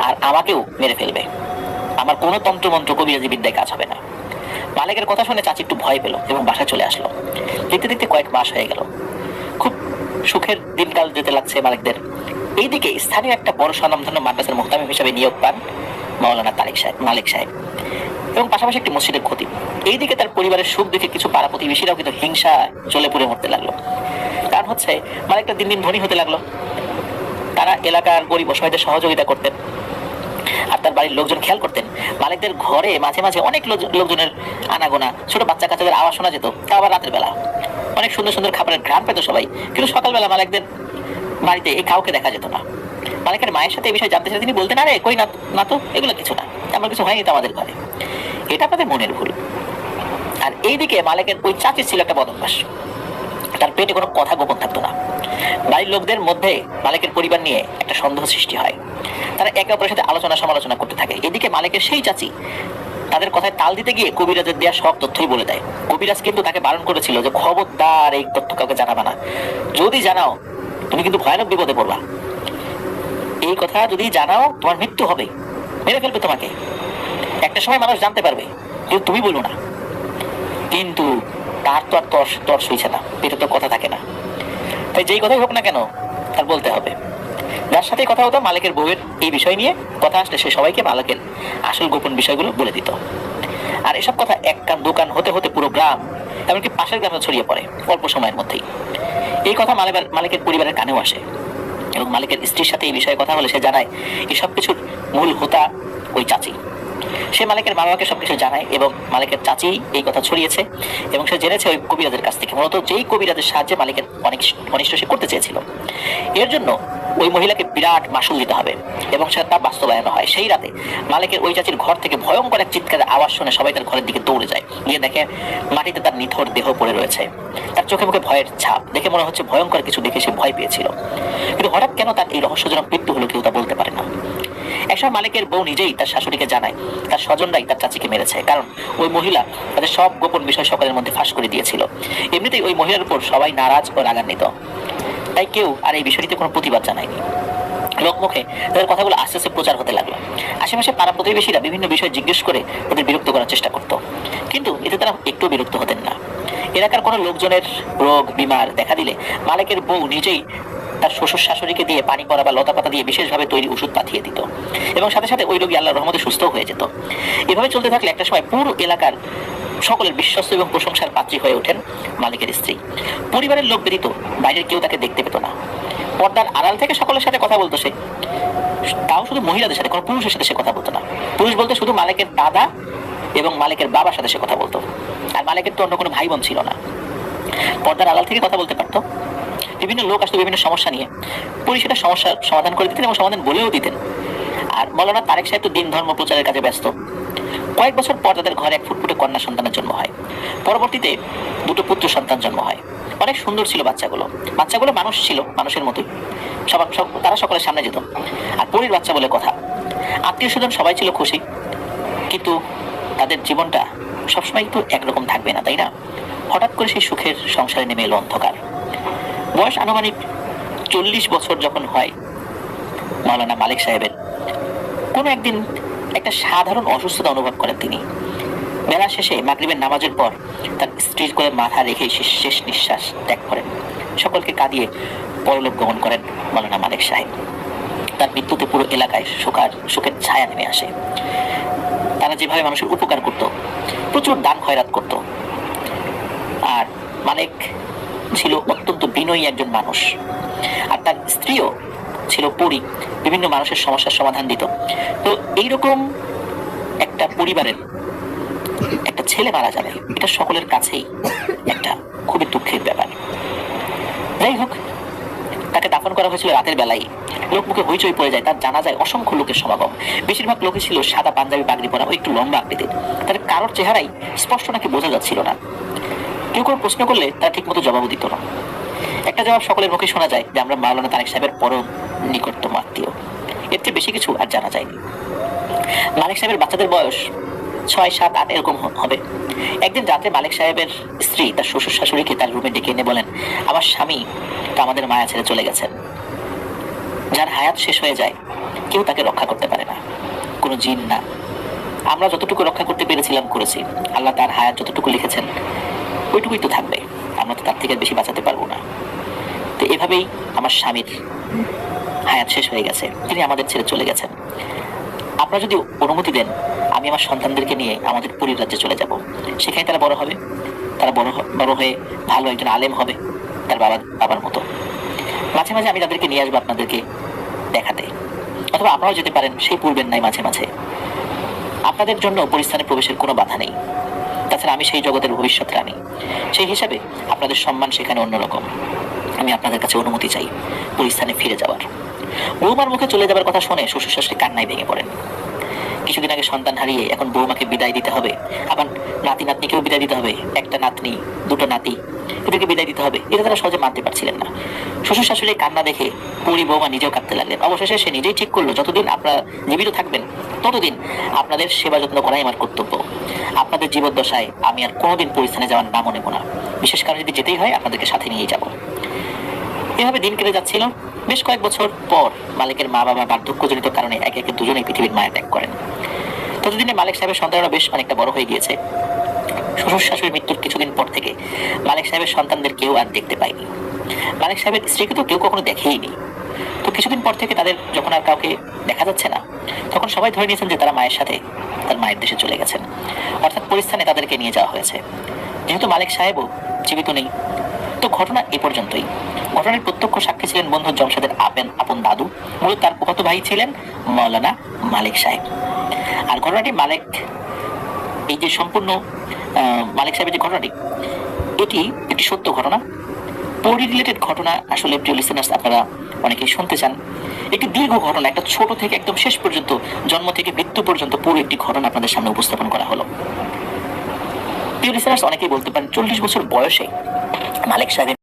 আর আমাকেও মেরে ফেলবে। আমার কোনো তন্ত্রমন্ত্র কবিরাজি বিদ্যায় কাজ হবে না। মালিকের কথা শুনে চাচি একটু ভয় পেল এবং বাসায় চলে আসলো। দেখতে দেখতে কয়েক মাস হয়ে গেল, খুব সুখের দিনকাল যেতে লাগছে মালিকদের। এইদিকে স্থানীয় একটা বড় স্বনামধন্য মাদ্রাসার মুহতামিম হিসেবে নিয়োগ পান মাওলানা মালিক সাহেব, এবং পাশাপাশি একটি মসজিদের ক্ষতি। এইদিকে তার পরিবারের সুখ দেখে কিছু পাড়া প্রতিবেশীরাও কিন্তু হিংসা চলে পুড়ে মরতে লাগলো। কারণ হচ্ছে মালিকটা দিন দিন ধনী হতে লাগলো। তারা এলাকার গরিব অসহায়দের সহযোগিতা করতেন, আর তার বাড়ির লোকজন খেয়াল করতেন মালিকদের ঘরে মাঝে মাঝে অনেক লোকজনের আনাগোনা, ছোট বাচ্চা কাচ্চাদের আওয়াজ শোনা যেত। তা আবার রাতের বেলা অনেক সুন্দর সুন্দর খাবারের ঘ্রাণ পেত সবাই, কিন্তু সকালবেলা মালিকদের বাড়িতে এই কাউকে দেখা যেত না। মালিকের মায়ের সাথে এই বিষয়ে জানতে চাইলে তিনি বলতেন, আরে কই না তো, এগুলো কিছু না, এমন কিছু হয়নি তো আমাদের ঘরে। এটা আপনাদের মনের ভুল। আর এইদিকে মালিকের ওই চাচির ছিল একটা বদভ্যাস, তার পেটে কোনো কথা গোপন থাকতো না। বাড়ির লোকদের মধ্যে মালিকের পরিবার নিয়ে একটা সন্দেহ সৃষ্টি হয়। তারা একে অপরের সাথে আলোচনা সমালোচনা করতে থাকে। এদিকে মালিকের সেই চাচি তাদের কথায় তাল দিতে গিয়ে কবিরাজের দেওয়া সব তথ্যই বলে দেয়। কবিরাজ কিন্তু তাকে বারণ করেছিল যে খবরদার এই তথ্য কাউকে জানাবা না, যদি জানাও তুমি কিন্তু ভয়ানক বিপদে পড়বা। এই কথা যদি জানাও তোমার মৃত্যু হবে, মেরে ফেলবে তোমাকে। একটা সময় মানুষ জানতে পারবে, কিন্তু তুমি বলো না। কিন্তু তার তো আর তর্স হইছে না, পেটে তো কথা থাকে না। তাই যেই কথাই হোক না কেন তার বলতে হবে। যার সাথে কথা হতো মালিকের বউয়ের এই বিষয় নিয়ে কথা আসলে সে সবাইকে মালিকের আসল গোপন বিষয়গুলো বলে দিত। আর এসব কথা এক কান দোকান হতে হতে পুরো গ্রাম, এমনকি পাশের গ্রামে ছড়িয়ে পড়ে অল্প সময়ের মধ্যেই। এই কথা মালিকের পরিবারের কানেও আসে, এবং মালিকের স্ত্রীর সাথে এই বিষয়ে কথা বলে সে জানায় এসব কিছুর মূল হোতা ওই চাচি। সে মালিকের মা বাবাকে সবকিছু জানায়, এবং মালিকের চাচি এই কথা ছড়িয়েছে, এবং সে জেনেছে ওই কবিরাজের কাছ থেকে, মূলত যেই কবিরাজের সাহায্যে মালিকের অনেক অনিষ্ট সে করতে চেয়েছিল। এর জন্য ওই মহিলাকে বিরাট মাসুল দিতে হবে, এবং সে তা বাস্তবায়ন হয়। সেই রাতে মালিকের ওই চাচির ঘর থেকে ভয়ঙ্কর এক চিৎকারের আওয়াজ শুনে সবাই তার ঘরের দিকে দৌড়ে যায়। গিয়ে দেখে মাটিতে তার নিথর দেহ পড়ে রয়েছে। তার চোখে মুখে ভয়ের ছাপ দেখে মনে হচ্ছে ভয়ঙ্কর কিছু দেখে সে ভয় পেয়েছিল, কিন্তু হঠাৎ কেন তার এই রহস্যজনক মৃত্যু হলো কেউ তা বলতে পারে না। একসময় মালিকের বউ নিজেই তার শাশুড়িকে জানায় তার স্বজনরাই তার চাচিকে মেরেছে, কারণ ওই মহিলা তাদের সব গোপন বিষয় সকলের মধ্যে ফাঁস করে দিয়েছিল। এমনিতেই ওই মহিলার উপর সবাই নারাজ ও রাগান্বিত, তাই কেউ আর এই বিষয়টিতে কোনো প্রতিবাদ জানায়নি। লোকমুখে তাদের কথাগুলো আস্তে আস্তে প্রচার হতে লাগলো। আশেপাশে পাড়া প্রতিবেশীরা বিভিন্ন বিষয় জিজ্ঞেস করে ওদের বিরক্ত করার চেষ্টা করত, কিন্তু এতে তারা একটু বিরক্ত হতেন না। এলাকার কোনো লোকজনের রোগ বিমার দেখা দিলে মালিকের বউ নিজেই তার শ্বশুর শাশুড়িকে দিয়ে পানি করা বা লতা পাতা দিয়ে বিশেষভাবে তৈরি ওষুধ পাঠিয়ে দিত, এবং সাথে সাথে ওই রোগী আল্লাহর রহমতে সুস্থ হয়ে যেত। এভাবে চলতে থাকলে একটা সময় পুরো এলাকার সকলের বিশ্বস্ত এবং প্রশংসার পাত্রী হয়ে ওঠেন মালিকের স্ত্রী। পরিবারের লোক ব্যতীত বাইরের কেউ তাকে দেখতে পেত না। পর্দার আড়াল থেকে সকলের সাথে কথা বলতো সে, তাও শুধু মহিলাদের সাথে, কোনো পুরুষের সাথে সে কথা বলতো না। পুরুষ বলতে শুধু মালিকের দাদা এবং মালিকের বাবার সাথে সে কথা বলতো, আর মালিকের তো অন্য কোনো ভাই বোন ছিল না। পর্দার আড়াল থেকে কথা বলতে পারতো। বিভিন্ন লোক আসতো বিভিন্ন সমস্যা নিয়ে, পুলিশ সেটা সমস্যার সমাধান করে দিতেন এবং সমাধান বলেও দিতেন। আর মাওলানা তারেক সাহেব তো দিন ধর্ম প্রচারের কাজে ব্যস্ত। কয়েক বছর পর তাদের ঘরে এক ফুটফুটে কন্যা সন্তানের জন্ম হয়। পরবর্তীতে দুটো পুত্র সন্তান জন্ম হয়। অনেক সুন্দর ছিল বাচ্চাগুলো মানুষ ছিল, মানুষের মতোই। তারা সকলের সামনে যেত, আর পরীর বাচ্চা বলে কথা। আত্মীয় স্বজন সবাই ছিল খুশি, কিন্তু তাদের জীবনটা সবসময় তো একরকম থাকবে না, তাই না? হঠাৎ করে সেই সুখের সংসারে নেমে এলো অন্ধকার। বয়স আনুমানিক 40 বছর যখন হয় মাওলানা মালিক সাহেবের, কোনো একদিন একটা সাধারণ অসুস্থতা অনুভব করেন তিনি। বেলা শেষে মাগরিবের নামাজের পর তার স্ত্রীর কোলে মাথা রেখে শেষ নিঃশ্বাস ত্যাগ করেন। সকলকে কাঁদিয়ে পরলোক গমন করেন মাওলানা মালিক সাহেব। তার মৃত্যুতে পুরো এলাকায় শোকের ছায়া নেমে আসে। তারা যেভাবে মানুষের উপকার করত, প্রচুর দান খয়রাত করত, আর মালিক ছিল অত্যন্ত বিনয়ী একজন মানুষ। আর তার স্ত্রীও ছিল পরী, বিভিন্ন মানুষের সমস্যার সমাধান দিত। তো এইরকম একটা পরিবারের একটা ছেলে মারা যাবে, এটা সকলের কাছেই একটা খুবই দুঃখের ব্যাপার। যাই হোক, তাকে দাফন করা হয়েছিল রাতের বেলায়। লোকমুখে হইচই পড়ে যায়, তার জানা যায় অসংখ্য লোকের সমাগম। বেশিরভাগ লোকই ছিল সাদা পাঞ্জাবি পাগড়ি পরা ও একটু লম্বা আকৃতির। তাদের কারোর চেহারাই স্পষ্ট নাকি বোঝা যাচ্ছিল না। কেউ কোনো প্রশ্ন করলে তারা ঠিক মতো জবাবও দিত না। একটা জবাব সকলের মুখে শোনা যায় যে আমরা মাওলানা তারেক সাহেবের পরম নিকটতম আত্মীয়। এর চেয়ে বেশি কিছু আর জানা যায়নি। মালিক সাহেবের বাচ্চাদের বয়স 6, 7, 8 এরকম হবে। একদিন রাতে মালিক সাহেবের স্ত্রী তার শ্বশুর শাশুড়িকে তার রুমে ডেকে এনে বলেন, আমার স্বামী তো আমাদের মায়া ছেড়ে চলে গেছেন। যার হায়াত শেষ হয়ে যায় কেউ তাকে রক্ষা করতে পারে না, কোনো জিন না। আমরা যতটুকু রক্ষা করতে পেরেছিলাম করেছি। আল্লাহ তার হায়াত যতটুকু লিখেছেন ওইটুকুই তো থাকবে, আমরা তো তার থেকে বেশি বাঁচাতে পারবো না। তো এভাবেই আমার স্বামীর হায়াত শেষ হয়ে গেছে, তিনি আমাদের ছেড়ে চলে গেছেন। আপনারা যদি অনুমতি দেন আমি আমার সন্তানদেরকে নিয়ে আমাদের পরিরাজ্যে চলে যাব। সেখানে তারা বড় হবে, তারা বড় হয়ে ভালো একজন আলেম হবে তার বাবার মতো। মাঝে মাঝে আমি তাদেরকে নিয়ে আসবো আপনাদেরকে দেখাতে, অথবা আপনারাও যেতে পারেন, সেই পূর্বের নাই মাঝে মাঝে। আপনাদের জন্য পরিস্থানে প্রবেশের কোনো বাধা নেই। তাছাড়া আমি সেই জগতের ভবিষ্যৎ রানী, সেই হিসাবে আপনাদের সম্মান সেখানে অন্যরকম। আমি আপনাদের কাছে অনুমতি চাই পরিস্থানে ফিরে যাওয়ার। বৌমার মুখে চলে যাবার কথা শুনে শ্বশুর শাশুড়ি কান্নায় ভেঙে পড়েন। কিছুদিন আগে সন্তান হারিয়ে এখন বৌমাকে বিদায় দিতে হবে, আবার নাতি নাতনিকেও বিদায় দিতে হবে, একটা নাতনি, দুটো নাতি, এদেরকে বিদায় দিতে হবে। এটা তারা সহজে মানতে পারছিলেন না। শ্বশুর শাশুড়ি কান্না দেখে পুরি বৌমা নিজেও কাঁদতে লাগলেন। অবশেষে সে নিজেই ঠিক করলো, যতদিন আপনারা জীবিত থাকবেন ততদিন আপনাদের সেবা যত্ন করাই আমার কর্তব্য। আপনাদের জীবদ্দশায় আমি আর কোনোদিন পরিস্থানে যাওয়ার নামও নেব না। বিশেষ কারণে যদি যেতেই হয় আপনাদেরকে সাথে নিয়েই যাব। এভাবে দিন কেটে যাচ্ছিল। বেশ কয়েক বছর পর মালিকের মা বাবা বার্ধক্যজনিত কারণে একে একে দুজনেই পৃথিবীর মায়া ত্যাগ করেন। ততদিনে মালিক সাহেবের সন্তানরা বেশ অনেকটা বড় হয়ে গিয়েছে। শ্বশুর শাশুড়ির মৃত্যুর কিছুদিন পর থেকে মালিক সাহেবের সন্তানদের কেউ আর দেখতে পায়নি। মালিক সাহেবের স্ত্রীকে তো কেউ কখনো দেখেইনি। তো কিছুদিন পর থেকে তাদের যখন আর কাউকে দেখা যাচ্ছে না, তখন সবাই ধরে নিয়েছেন যে তারা মায়ের সাথে তার মায়ের দেশে চলে গেছেন, অর্থাৎ পরিস্থানে তাদেরকে নিয়ে যাওয়া হয়েছে। যেহেতু মালিক সাহেবও জীবিত নেই, তো ঘটনা এ পর্যন্তই। ঘটনার প্রত্যক্ষ সাক্ষী ছিলেন বন্ধু জমশেদের আপন দাদু, মূলত তার ফুফাতো ভাই ছিলেন মাওলানা মালিক সাহেব। আর ঘটনাটি এই যে সম্পূর্ণ মালিক সাহেবের যে ঘটনাটি, এটি একটি সত্য ঘটনা, পরি রিলেটেড ঘটনা। আসলে প্রিয় লিসেনার্স, আপনারা অনেকেই শুনতে চান। একটি দীর্ঘ ঘটনা, একটা ছোট থেকে একদম শেষ পর্যন্ত, জন্ম থেকে মৃত্যু পর্যন্ত পুরো একটি ঘটনা আপনাদের সামনে উপস্থাপন করা হলো। প্রিয় লিসেনার্স, অনেকেই বলতে পারেন 40 বছর বয়সে মালিক সাহেব